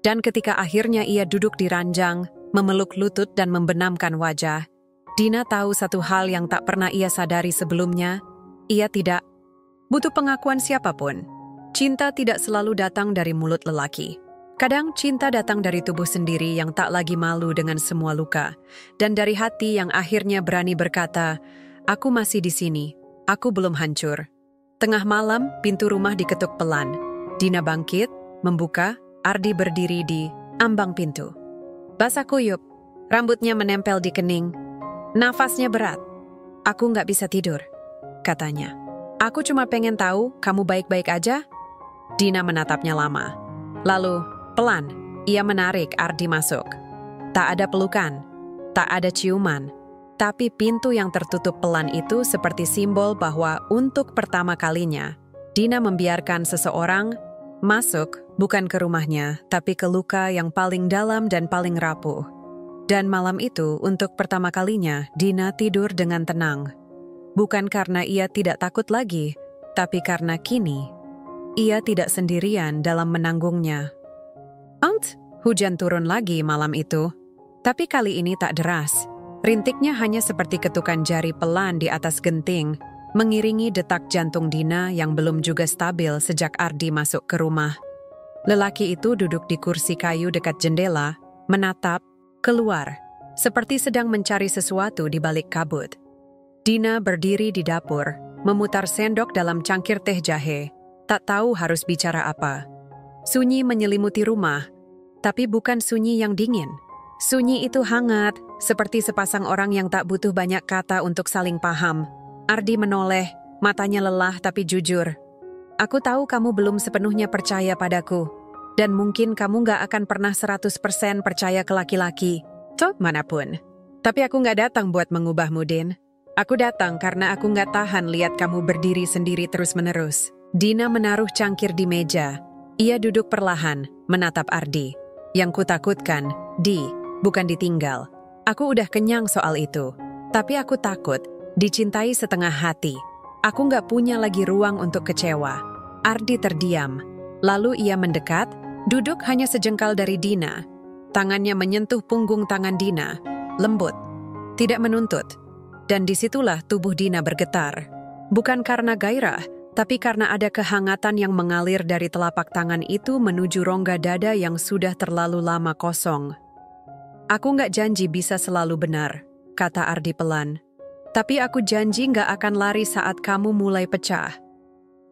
Dan ketika akhirnya ia duduk di ranjang, memeluk lutut dan membenamkan wajah, Dina tahu satu hal yang tak pernah ia sadari sebelumnya. Ia tidak butuh pengakuan siapapun. Cinta tidak selalu datang dari mulut lelaki. Kadang cinta datang dari tubuh sendiri yang tak lagi malu dengan semua luka. Dan dari hati yang akhirnya berani berkata, "Aku masih di sini. Aku belum hancur." Tengah malam, pintu rumah diketuk pelan. Dina bangkit, membuka, Ardi berdiri di ambang pintu. Basah kuyup, rambutnya menempel di kening. Nafasnya berat. "Aku nggak bisa tidur," katanya. "Aku cuma pengen tahu kamu baik-baik aja?" Dina menatapnya lama. Lalu, pelan, ia menarik Ardi masuk. Tak ada pelukan, tak ada ciuman. Tapi pintu yang tertutup pelan itu seperti simbol bahwa untuk pertama kalinya, Dina membiarkan seseorang masuk bukan ke rumahnya, tapi ke luka yang paling dalam dan paling rapuh. Dan malam itu, untuk pertama kalinya, Dina tidur dengan tenang. Bukan karena ia tidak takut lagi, tapi karena kini, ia tidak sendirian dalam menanggungnya. Hujan turun lagi malam itu, tapi kali ini tak deras. Rintiknya hanya seperti ketukan jari pelan di atas genting, mengiringi detak jantung Dina yang belum juga stabil sejak Ardi masuk ke rumah. Lelaki itu duduk di kursi kayu dekat jendela, menatap keluar, seperti sedang mencari sesuatu di balik kabut. Dina berdiri di dapur, memutar sendok dalam cangkir teh jahe, tak tahu harus bicara apa. Sunyi menyelimuti rumah, tapi bukan sunyi yang dingin. Sunyi itu hangat, seperti sepasang orang yang tak butuh banyak kata untuk saling paham. Ardi menoleh, matanya lelah tapi jujur. "Aku tahu kamu belum sepenuhnya percaya padaku. Dan mungkin kamu gak akan pernah 100% percaya ke laki-laki. Toh manapun. Tapi aku gak datang buat mengubahmu, Din. Aku datang karena aku gak tahan lihat kamu berdiri sendiri terus-menerus." Dina menaruh cangkir di meja. Ia duduk perlahan, menatap Ardi. "Yang kutakutkan, Di, bukan ditinggal. Aku udah kenyang soal itu. Tapi aku takut dicintai setengah hati. Aku gak punya lagi ruang untuk kecewa." Ardi terdiam. Lalu ia mendekat, duduk hanya sejengkal dari Dina. Tangannya menyentuh punggung tangan Dina, lembut, tidak menuntut. Dan disitulah tubuh Dina bergetar. Bukan karena gairah, tapi karena ada kehangatan yang mengalir dari telapak tangan itu menuju rongga dada yang sudah terlalu lama kosong. "Aku gak janji bisa selalu benar," kata Ardi pelan. "Tapi aku janji gak akan lari saat kamu mulai pecah."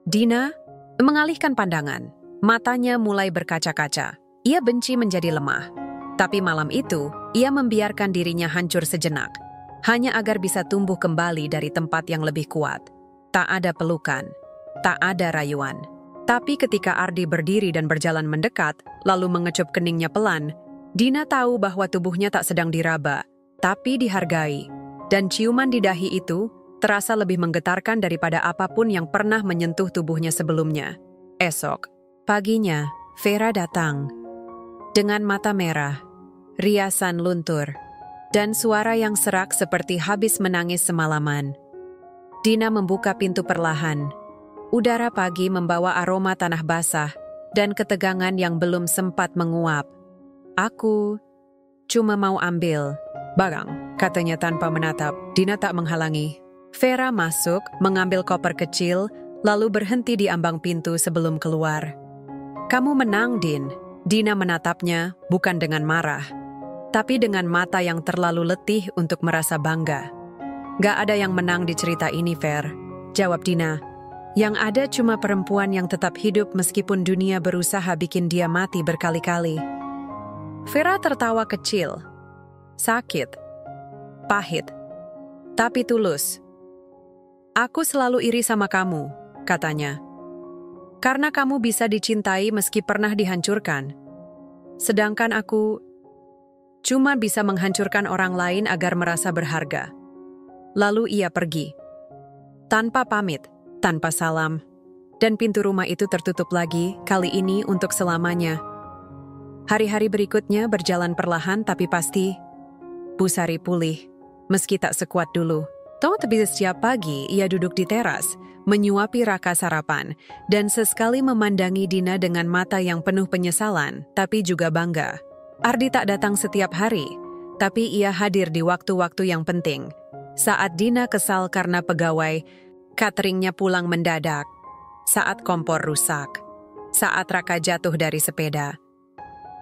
Dina mengalihkan pandangan. Matanya mulai berkaca-kaca. Ia benci menjadi lemah. Tapi malam itu, ia membiarkan dirinya hancur sejenak. Hanya agar bisa tumbuh kembali dari tempat yang lebih kuat. Tak ada pelukan. Tak ada rayuan. Tapi ketika Ardi berdiri dan berjalan mendekat, lalu mengecup keningnya pelan, Dina tahu bahwa tubuhnya tak sedang diraba, tapi dihargai. Dan ciuman di dahi itu terasa lebih menggetarkan daripada apapun yang pernah menyentuh tubuhnya sebelumnya. Esok, paginya, Vera datang. Dengan mata merah, riasan luntur, dan suara yang serak seperti habis menangis semalaman. Dina membuka pintu perlahan. Udara pagi membawa aroma tanah basah dan ketegangan yang belum sempat menguap. "Aku cuma mau ambil barang," katanya tanpa menatap. Dina tak menghalangi. Vera masuk, mengambil koper kecil, lalu berhenti di ambang pintu sebelum keluar. "Kamu menang, Din." Dina menatapnya bukan dengan marah, tapi dengan mata yang terlalu letih untuk merasa bangga. "Gak ada yang menang di cerita ini, Ver," jawab Dina. "Yang ada cuma perempuan yang tetap hidup meskipun dunia berusaha bikin dia mati berkali-kali." Vera tertawa kecil. Sakit. Pahit. Tapi tulus. Aku selalu iri sama kamu, katanya. Karena kamu bisa dicintai meski pernah dihancurkan. Sedangkan aku cuma bisa menghancurkan orang lain agar merasa berharga. Lalu ia pergi. Tanpa pamit, tanpa salam. Dan pintu rumah itu tertutup lagi, kali ini untuk selamanya. Hari-hari berikutnya berjalan perlahan tapi pasti. Bu Sari pulih, meski tak sekuat dulu. Tapi setiap pagi ia duduk di teras, menyuapi Raka sarapan, dan sesekali memandangi Dina dengan mata yang penuh penyesalan, tapi juga bangga. Ardi tak datang setiap hari, tapi ia hadir di waktu-waktu yang penting. Saat Dina kesal karena pegawai, cateringnya pulang mendadak. Saat kompor rusak. Saat Raka jatuh dari sepeda.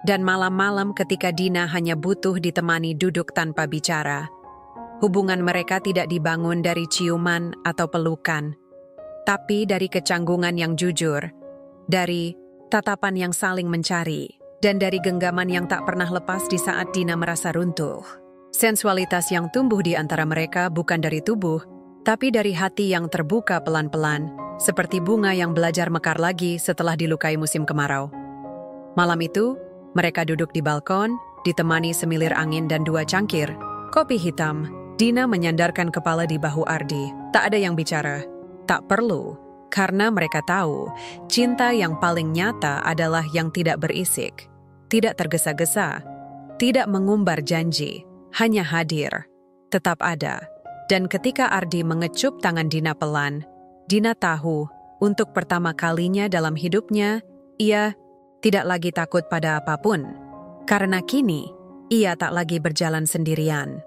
Dan malam-malam ketika Dina hanya butuh ditemani duduk tanpa bicara. Hubungan mereka tidak dibangun dari ciuman atau pelukan, tapi dari kecanggungan yang jujur, dari tatapan yang saling mencari, dan dari genggaman yang tak pernah lepas di saat Dina merasa runtuh. Sensualitas yang tumbuh di antara mereka bukan dari tubuh, tapi dari hati yang terbuka pelan-pelan, seperti bunga yang belajar mekar lagi setelah dilukai musim kemarau. Malam itu, mereka duduk di balkon, ditemani semilir angin dan 2 cangkir kopi hitam. Dina menyandarkan kepala di bahu Ardi. Tak ada yang bicara. Tak perlu, karena mereka tahu cinta yang paling nyata adalah yang tidak berisik, tidak tergesa-gesa, tidak mengumbar janji, hanya hadir, tetap ada. Dan ketika Ardi mengecup tangan Dina pelan, Dina tahu untuk pertama kalinya dalam hidupnya, ia tidak lagi takut pada apapun, karena kini ia tak lagi berjalan sendirian.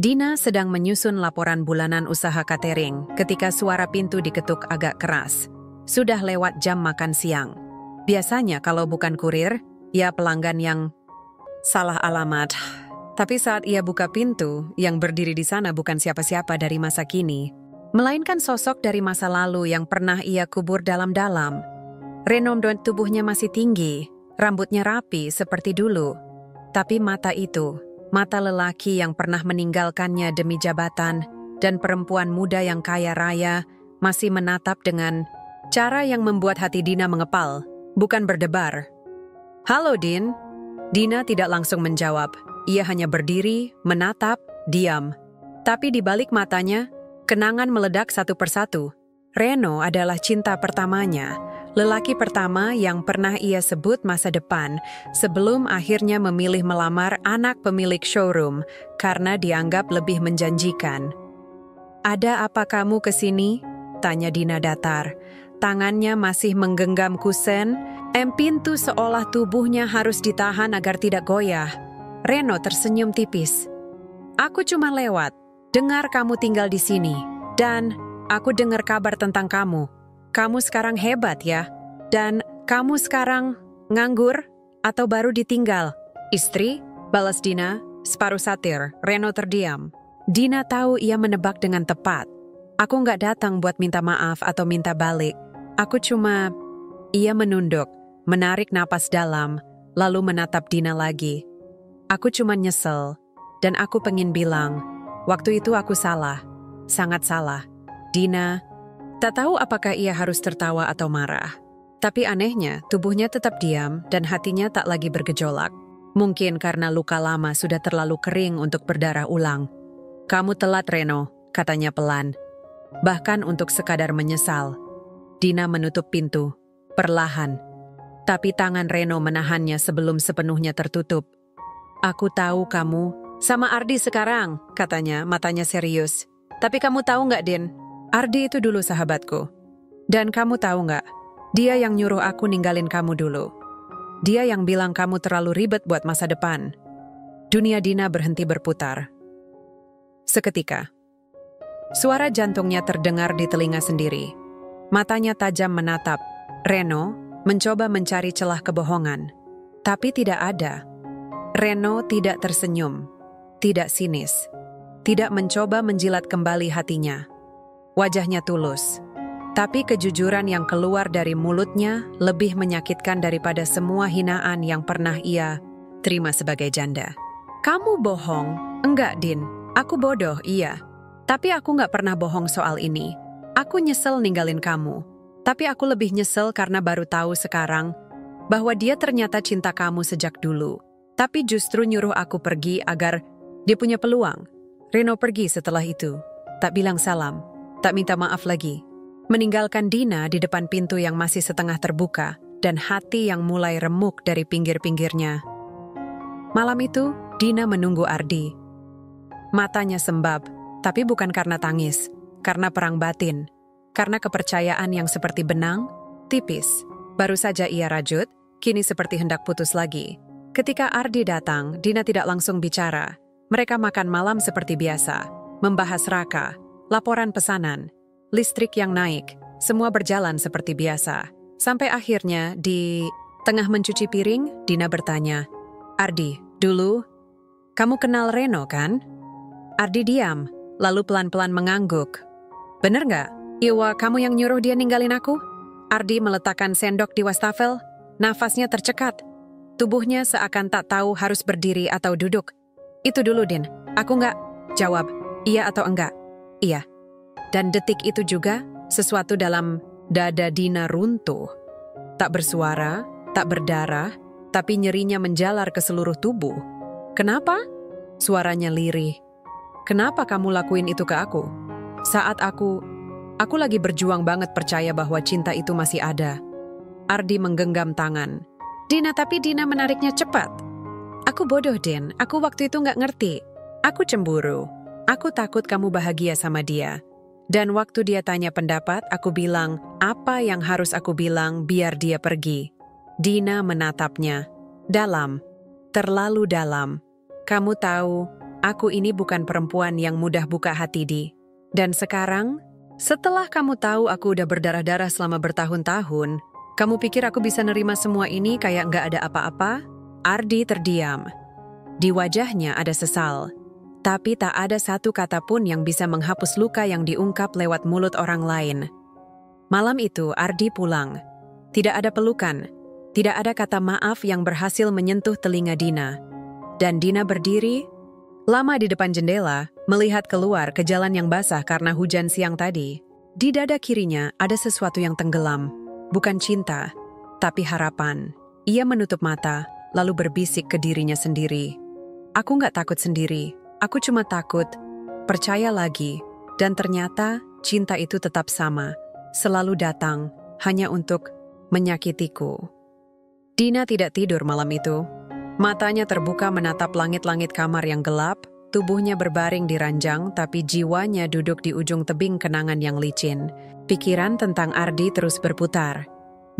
Dina sedang menyusun laporan bulanan usaha catering ketika suara pintu diketuk agak keras. Sudah lewat jam makan siang. Biasanya kalau bukan kurir, ya pelanggan yang salah alamat. Tapi saat ia buka pintu, yang berdiri di sana bukan siapa-siapa dari masa kini, melainkan sosok dari masa lalu yang pernah ia kubur dalam-dalam. Renom dan tubuhnya masih tinggi, rambutnya rapi seperti dulu. Tapi mata itu, mata lelaki yang pernah meninggalkannya demi jabatan dan perempuan muda yang kaya raya masih menatap dengan cara yang membuat hati Dina mengepal, bukan berdebar. "Halo, Din." Dina tidak langsung menjawab. Ia hanya berdiri, menatap, diam. Tapi di balik matanya, kenangan meledak satu persatu. Reno adalah cinta pertamanya, lelaki pertama yang pernah ia sebut masa depan sebelum akhirnya memilih melamar anak pemilik showroom karena dianggap lebih menjanjikan. "Ada apa kamu kesini?" tanya Dina datar. Tangannya masih menggenggam kusen, pintu seolah tubuhnya harus ditahan agar tidak goyah. Reno tersenyum tipis. "Aku cuma lewat, dengar kamu tinggal di sini, dan aku dengar kabar tentang kamu. Kamu sekarang hebat ya, dan kamu sekarang nganggur atau baru ditinggal?" "Istri?" balas Dina, separuh satir. Reno terdiam. Dina tahu ia menebak dengan tepat. "Aku nggak datang buat minta maaf atau minta balik. Aku cuma..." Ia menunduk, menarik napas dalam, lalu menatap Dina lagi. "Aku cuma nyesel, dan aku pengen bilang, waktu itu aku salah, sangat salah." Dina tak tahu apakah ia harus tertawa atau marah. Tapi anehnya, tubuhnya tetap diam dan hatinya tak lagi bergejolak. Mungkin karena luka lama sudah terlalu kering untuk berdarah ulang. "Kamu telat, Reno," katanya pelan. Bahkan untuk sekadar menyesal. Dina menutup pintu, perlahan. Tapi tangan Reno menahannya sebelum sepenuhnya tertutup. "Aku tahu kamu sama Ardi sekarang," katanya, matanya serius. "Tapi kamu tahu nggak, Din? Ardi itu dulu sahabatku. Dan kamu tahu nggak, dia yang nyuruh aku ninggalin kamu dulu. Dia yang bilang kamu terlalu ribet buat masa depan." Dunia Dina berhenti berputar. Seketika, suara jantungnya terdengar di telinga sendiri. Matanya tajam menatap. Reno mencoba mencari celah kebohongan, tapi tidak ada. Reno tidak tersenyum, tidak sinis, tidak mencoba menjilat kembali hatinya. Wajahnya tulus. Tapi kejujuran yang keluar dari mulutnya lebih menyakitkan daripada semua hinaan yang pernah ia terima sebagai janda. Kamu bohong? Enggak, Din. Aku bodoh, iya. Tapi aku nggak pernah bohong soal ini. Aku nyesel ninggalin kamu. Tapi aku lebih nyesel karena baru tahu sekarang bahwa dia ternyata cinta kamu sejak dulu. Tapi justru nyuruh aku pergi agar dia punya peluang. Reno pergi setelah itu. Tak bilang salam. Tak minta maaf lagi. Meninggalkan Dina di depan pintu yang masih setengah terbuka dan hati yang mulai remuk dari pinggir-pinggirnya. Malam itu, Dina menunggu Ardi. Matanya sembab, tapi bukan karena tangis, karena perang batin, karena kepercayaan yang seperti benang, tipis. Baru saja ia rajut, kini seperti hendak putus lagi. Ketika Ardi datang, Dina tidak langsung bicara. Mereka makan malam seperti biasa, membahas Raka, laporan pesanan, listrik yang naik, semua berjalan seperti biasa. Sampai akhirnya di tengah mencuci piring, Dina bertanya, "Ardi, dulu, kamu kenal Reno kan?" Ardi diam, lalu pelan-pelan mengangguk. "Bener nggak? Iwa, kamu yang nyuruh dia ninggalin aku?" Ardi meletakkan sendok di wastafel, nafasnya tercekat. Tubuhnya seakan tak tahu harus berdiri atau duduk. "Itu dulu, Din. Aku nggak." Jawab, "Iya atau enggak?" "Iya." Dan detik itu juga, sesuatu dalam dada Dina runtuh. Tak bersuara, tak berdarah, tapi nyerinya menjalar ke seluruh tubuh. "Kenapa?" Suaranya lirih. "Kenapa kamu lakuin itu ke aku? Saat aku lagi berjuang banget percaya bahwa cinta itu masih ada." Ardi menggenggam tangan. "Dina, tapi Dina menariknya cepat." "Aku bodoh, Din. Aku waktu itu nggak ngerti. Aku cemburu. Aku takut kamu bahagia sama dia. Dan waktu dia tanya pendapat, aku bilang, apa yang harus aku bilang biar dia pergi." Dina menatapnya. "Dalam. Terlalu dalam. Kamu tahu, aku ini bukan perempuan yang mudah buka hati, Di. Dan sekarang, setelah kamu tahu aku udah berdarah-darah selama bertahun-tahun, kamu pikir aku bisa nerima semua ini kayak nggak ada apa-apa?" Ardi terdiam. Di wajahnya ada sesal. Tapi tak ada satu kata pun yang bisa menghapus luka yang diungkap lewat mulut orang lain. Malam itu Ardi pulang. Tidak ada pelukan, tidak ada kata maaf yang berhasil menyentuh telinga Dina. Dan Dina berdiri, lama di depan jendela, melihat keluar ke jalan yang basah karena hujan siang tadi. Di dada kirinya ada sesuatu yang tenggelam, bukan cinta, tapi harapan. Ia menutup mata, lalu berbisik ke dirinya sendiri. "Aku nggak takut sendiri. Aku cuma takut, percaya lagi." Dan ternyata cinta itu tetap sama, selalu datang, hanya untuk menyakitiku. Dina tidak tidur malam itu. Matanya terbuka menatap langit-langit kamar yang gelap, tubuhnya berbaring di ranjang, tapi jiwanya duduk di ujung tebing kenangan yang licin. Pikiran tentang Ardi terus berputar.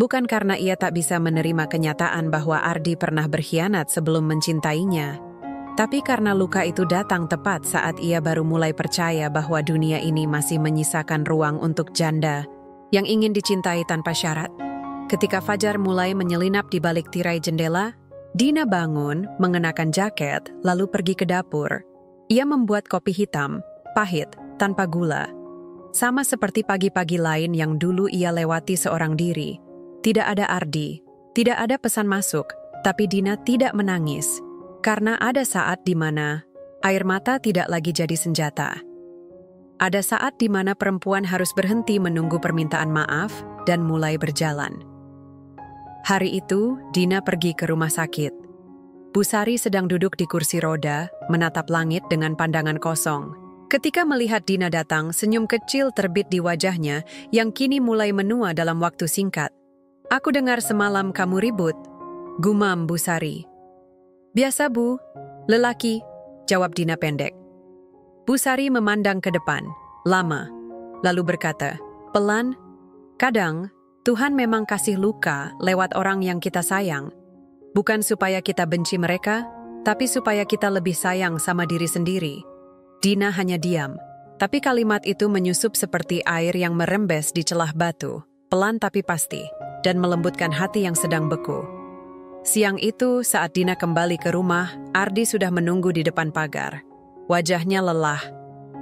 Bukan karena ia tak bisa menerima kenyataan bahwa Ardi pernah berkhianat sebelum mencintainya, tapi karena luka itu datang tepat saat ia baru mulai percaya bahwa dunia ini masih menyisakan ruang untuk janda yang ingin dicintai tanpa syarat. Ketika fajar mulai menyelinap di balik tirai jendela, Dina bangun, mengenakan jaket, lalu pergi ke dapur. Ia membuat kopi hitam, pahit, tanpa gula. Sama seperti pagi-pagi lain yang dulu ia lewati seorang diri. Tidak ada Ardi, tidak ada pesan masuk, tapi Dina tidak menangis. Karena ada saat di mana air mata tidak lagi jadi senjata. Ada saat di mana perempuan harus berhenti menunggu permintaan maaf dan mulai berjalan. Hari itu, Dina pergi ke rumah sakit. Bu Sari sedang duduk di kursi roda, menatap langit dengan pandangan kosong. Ketika melihat Dina datang, senyum kecil terbit di wajahnya yang kini mulai menua dalam waktu singkat. "Aku dengar semalam kamu ribut," gumam Bu Sari. "Biasa, Bu. Lelaki," jawab Dina pendek. Bu Sari memandang ke depan, lama, lalu berkata, pelan, "Kadang, Tuhan memang kasih luka lewat orang yang kita sayang. Bukan supaya kita benci mereka, tapi supaya kita lebih sayang sama diri sendiri." Dina hanya diam, tapi kalimat itu menyusup seperti air yang merembes di celah batu, pelan tapi pasti, dan melembutkan hati yang sedang beku. Siang itu, saat Dina kembali ke rumah, Ardi sudah menunggu di depan pagar. Wajahnya lelah,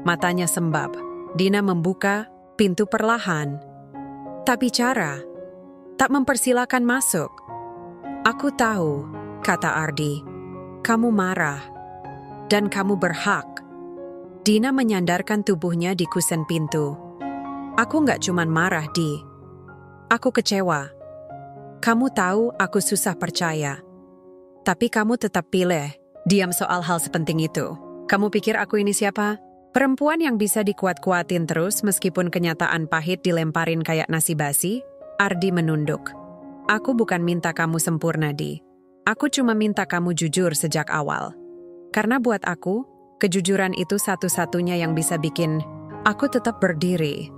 matanya sembab. Dina membuka pintu perlahan. Tak bicara, tak mempersilakan masuk. Aku tahu, kata Ardi, kamu marah, dan kamu berhak. Dina menyandarkan tubuhnya di kusen pintu. Aku nggak cuman marah, Di. Aku kecewa. Kamu tahu aku susah percaya. Tapi kamu tetap pilih diam soal hal sepenting itu. Kamu pikir aku ini siapa? Perempuan yang bisa dikuat-kuatin terus meskipun kenyataan pahit dilemparin kayak nasi basi? Ardi menunduk. Aku bukan minta kamu sempurna, Di. Aku cuma minta kamu jujur sejak awal. Karena buat aku, kejujuran itu satu-satunya yang bisa bikin aku tetap berdiri.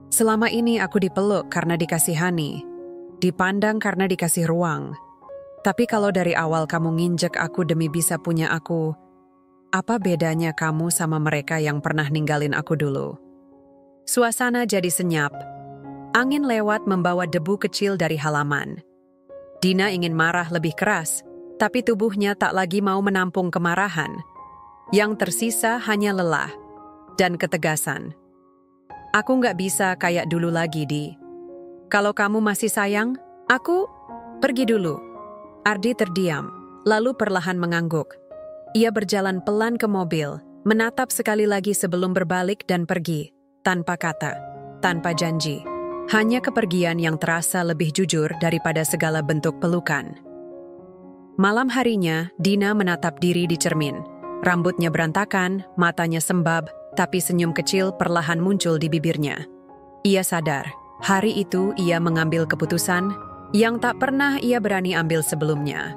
Selama ini aku dipeluk karena dikasihani, dipandang karena dikasih ruang. Tapi kalau dari awal kamu nginjek aku demi bisa punya aku, apa bedanya kamu sama mereka yang pernah ninggalin aku dulu? Suasana jadi senyap. Angin lewat membawa debu kecil dari halaman. Dina ingin marah lebih keras, tapi tubuhnya tak lagi mau menampung kemarahan. Yang tersisa hanya lelah dan ketegasan. Aku nggak bisa kayak dulu lagi, Di. Kalau kamu masih sayang, aku pergi dulu. Ardi terdiam, lalu perlahan mengangguk. Ia berjalan pelan ke mobil, menatap sekali lagi sebelum berbalik dan pergi, tanpa kata, tanpa janji. Hanya kepergian yang terasa lebih jujur daripada segala bentuk pelukan. Malam harinya, Dina menatap diri di cermin. Rambutnya berantakan, matanya sembab, tapi senyum kecil perlahan muncul di bibirnya. Ia sadar, hari itu ia mengambil keputusan yang tak pernah ia berani ambil sebelumnya.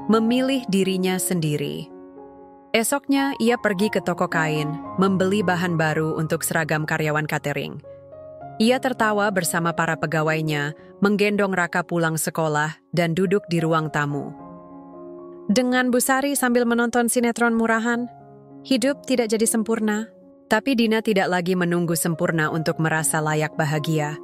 Memilih dirinya sendiri. Esoknya, ia pergi ke toko kain, membeli bahan baru untuk seragam karyawan catering. Ia tertawa bersama para pegawainya, menggendong Raka pulang sekolah dan duduk di ruang tamu. Dengan Bu Sari sambil menonton sinetron murahan, hidup tidak jadi sempurna, tapi Dina tidak lagi menunggu sempurna untuk merasa layak bahagia.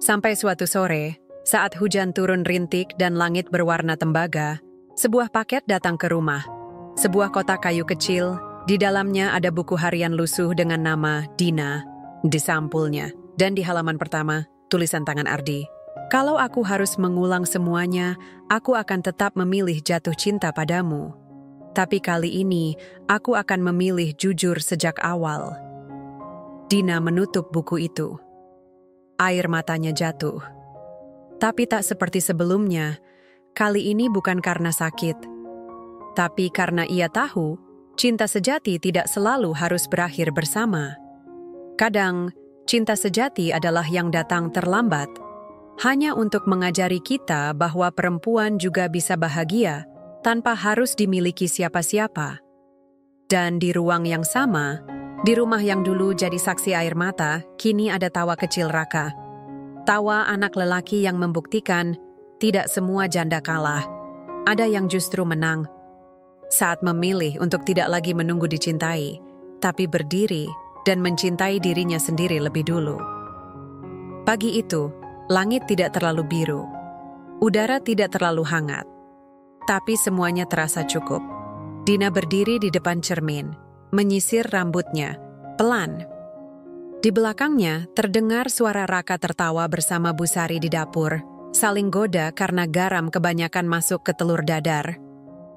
Sampai suatu sore, saat hujan turun rintik dan langit berwarna tembaga, sebuah paket datang ke rumah. Sebuah kotak kayu kecil, di dalamnya ada buku harian lusuh dengan nama Dina di sampulnya. Dan di halaman pertama, tulisan tangan Ardi. Kalau aku harus mengulang semuanya, aku akan tetap memilih jatuh cinta padamu. Tapi kali ini, aku akan memilih jujur sejak awal. Dina menutup buku itu. Air matanya jatuh. Tapi tak seperti sebelumnya, kali ini bukan karena sakit. Tapi karena ia tahu, cinta sejati tidak selalu harus berakhir bersama. Kadang, cinta sejati adalah yang datang terlambat, hanya untuk mengajari kita bahwa perempuan juga bisa bahagia tanpa harus dimiliki siapa-siapa. Dan di ruang yang sama, di rumah yang dulu jadi saksi air mata, kini ada tawa kecil Raka. Tawa anak lelaki yang membuktikan tidak semua janda kalah, ada yang justru menang. Saat memilih untuk tidak lagi menunggu dicintai, tapi berdiri dan mencintai dirinya sendiri lebih dulu. Pagi itu, langit tidak terlalu biru. Udara tidak terlalu hangat. Tapi semuanya terasa cukup. Dina berdiri di depan cermin, menyisir rambutnya, pelan. Di belakangnya, terdengar suara Raka tertawa bersama Bu Sari di dapur, saling goda karena garam kebanyakan masuk ke telur dadar.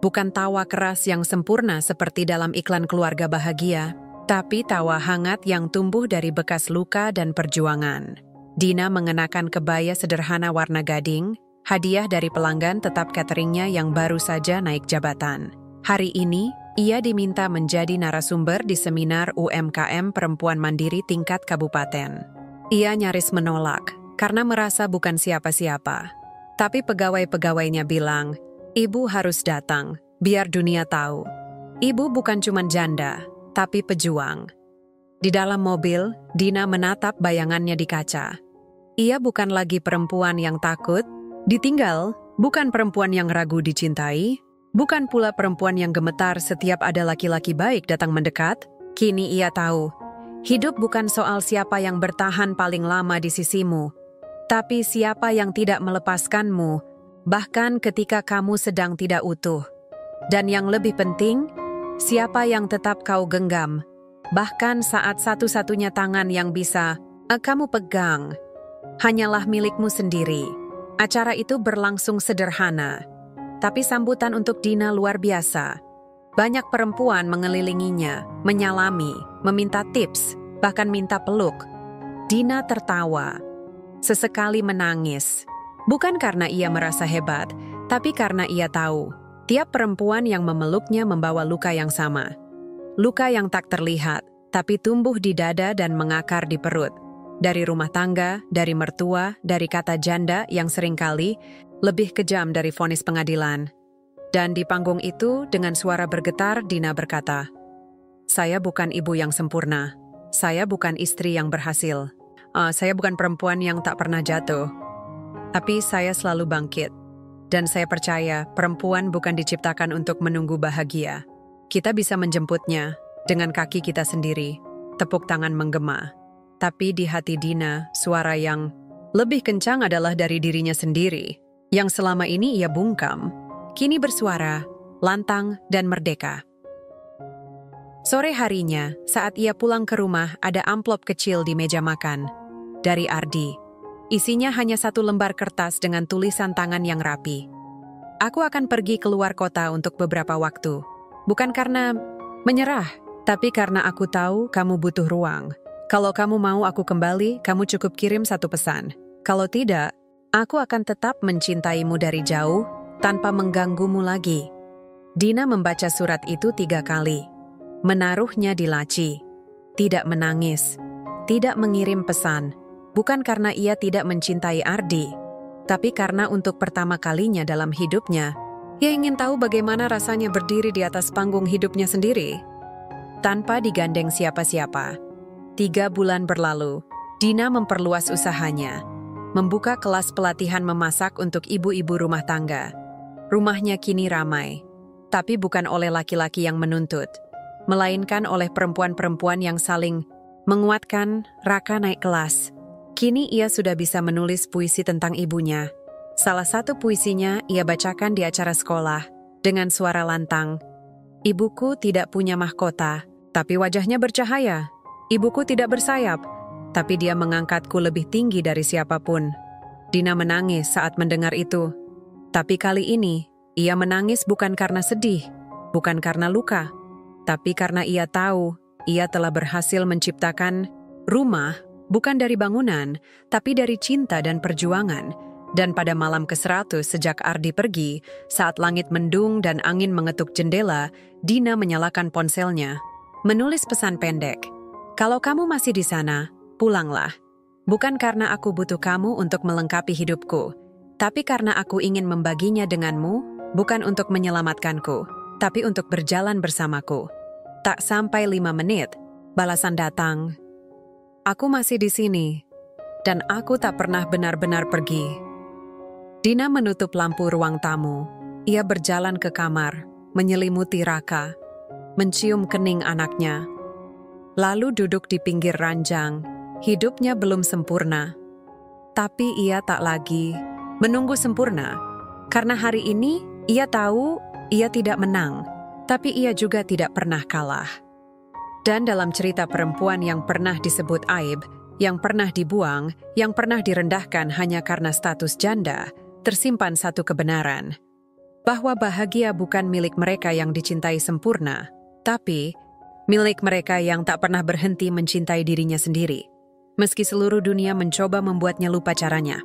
Bukan tawa keras yang sempurna seperti dalam iklan keluarga bahagia, tapi tawa hangat yang tumbuh dari bekas luka dan perjuangan. Dina mengenakan kebaya sederhana warna gading, hadiah dari pelanggan tetap cateringnya yang baru saja naik jabatan. Hari ini, ia diminta menjadi narasumber di seminar UMKM Perempuan Mandiri tingkat kabupaten. Ia nyaris menolak, karena merasa bukan siapa-siapa. Tapi pegawai-pegawainya bilang, Ibu harus datang, biar dunia tahu. Ibu bukan cuma janda, tapi pejuang. Di dalam mobil, Dina menatap bayangannya di kaca. Ia bukan lagi perempuan yang takut ditinggal, bukan perempuan yang ragu dicintai, bukan pula perempuan yang gemetar setiap ada laki-laki baik datang mendekat. Kini ia tahu, hidup bukan soal siapa yang bertahan paling lama di sisimu, tapi siapa yang tidak melepaskanmu, bahkan ketika kamu sedang tidak utuh. Dan yang lebih penting, siapa yang tetap kau genggam, bahkan saat satu-satunya tangan yang bisa kamu pegang hanyalah milikmu sendiri. Acara itu berlangsung sederhana, tapi sambutan untuk Dina luar biasa. Banyak perempuan mengelilinginya, menyalami, meminta tips, bahkan minta peluk. Dina tertawa, sesekali menangis. Bukan karena ia merasa hebat, tapi karena ia tahu, tiap perempuan yang memeluknya membawa luka yang sama. Luka yang tak terlihat, tapi tumbuh di dada dan mengakar di perut. Dari rumah tangga, dari mertua, dari kata janda yang seringkali lebih kejam dari vonis pengadilan. Dan di panggung itu, dengan suara bergetar, Dina berkata, "Saya bukan ibu yang sempurna. Saya bukan istri yang berhasil. Saya bukan perempuan yang tak pernah jatuh. Tapi saya selalu bangkit. Dan saya percaya perempuan bukan diciptakan untuk menunggu bahagia. Kita bisa menjemputnya dengan kaki kita sendiri." Tepuk tangan menggema. Tapi di hati Dina, suara yang lebih kencang adalah dari dirinya sendiri, yang selama ini ia bungkam, kini bersuara, lantang dan merdeka. Sore harinya, saat ia pulang ke rumah, ada amplop kecil di meja makan. Dari Ardi. Isinya hanya satu lembar kertas dengan tulisan tangan yang rapi. "Aku akan pergi keluar kota untuk beberapa waktu. Bukan karena menyerah, tapi karena aku tahu kamu butuh ruang. Kalau kamu mau aku kembali, kamu cukup kirim satu pesan. Kalau tidak, aku akan tetap mencintaimu dari jauh, tanpa mengganggumu lagi." Dina membaca surat itu 3 kali. Menaruhnya di laci. Tidak menangis. Tidak mengirim pesan. Bukan karena ia tidak mencintai Ardi, tapi karena untuk pertama kalinya dalam hidupnya, ia ingin tahu bagaimana rasanya berdiri di atas panggung hidupnya sendiri. Tanpa digandeng siapa-siapa. 3 bulan berlalu, Dina memperluas usahanya. Membuka kelas pelatihan memasak untuk ibu-ibu rumah tangga. Rumahnya kini ramai, tapi bukan oleh laki-laki yang menuntut, melainkan oleh perempuan-perempuan yang saling menguatkan. Raka naik kelas. Kini ia sudah bisa menulis puisi tentang ibunya. Salah satu puisinya ia bacakan di acara sekolah, dengan suara lantang. "Ibuku tidak punya mahkota, tapi wajahnya bercahaya. Ibuku tidak bersayap, tapi dia mengangkatku lebih tinggi dari siapapun." Dina menangis saat mendengar itu. Tapi kali ini, ia menangis bukan karena sedih, bukan karena luka, tapi karena ia tahu ia telah berhasil menciptakan rumah bukan dari bangunan, tapi dari cinta dan perjuangan. Dan pada malam ke-100 sejak Ardi pergi, saat langit mendung dan angin mengetuk jendela, Dina menyalakan ponselnya. Menulis pesan pendek, "Kalau kamu masih di sana, pulanglah. Bukan karena aku butuh kamu untuk melengkapi hidupku, tapi karena aku ingin membaginya denganmu, bukan untuk menyelamatkanku, tapi untuk berjalan bersamaku." Tak sampai 5 menit, balasan datang. "Aku masih di sini, dan aku tak pernah benar-benar pergi." Dina menutup lampu ruang tamu. Ia berjalan ke kamar, menyelimuti Raka, mencium kening anaknya. Lalu duduk di pinggir ranjang. Hidupnya belum sempurna. Tapi ia tak lagi menunggu sempurna. Karena hari ini, ia tahu ia tidak menang, tapi ia juga tidak pernah kalah. Dan dalam cerita perempuan yang pernah disebut aib, yang pernah dibuang, yang pernah direndahkan hanya karena status janda, tersimpan satu kebenaran. Bahwa bahagia bukan milik mereka yang dicintai sempurna, tapi milik mereka yang tak pernah berhenti mencintai dirinya sendiri. Meski seluruh dunia mencoba membuatnya lupa caranya.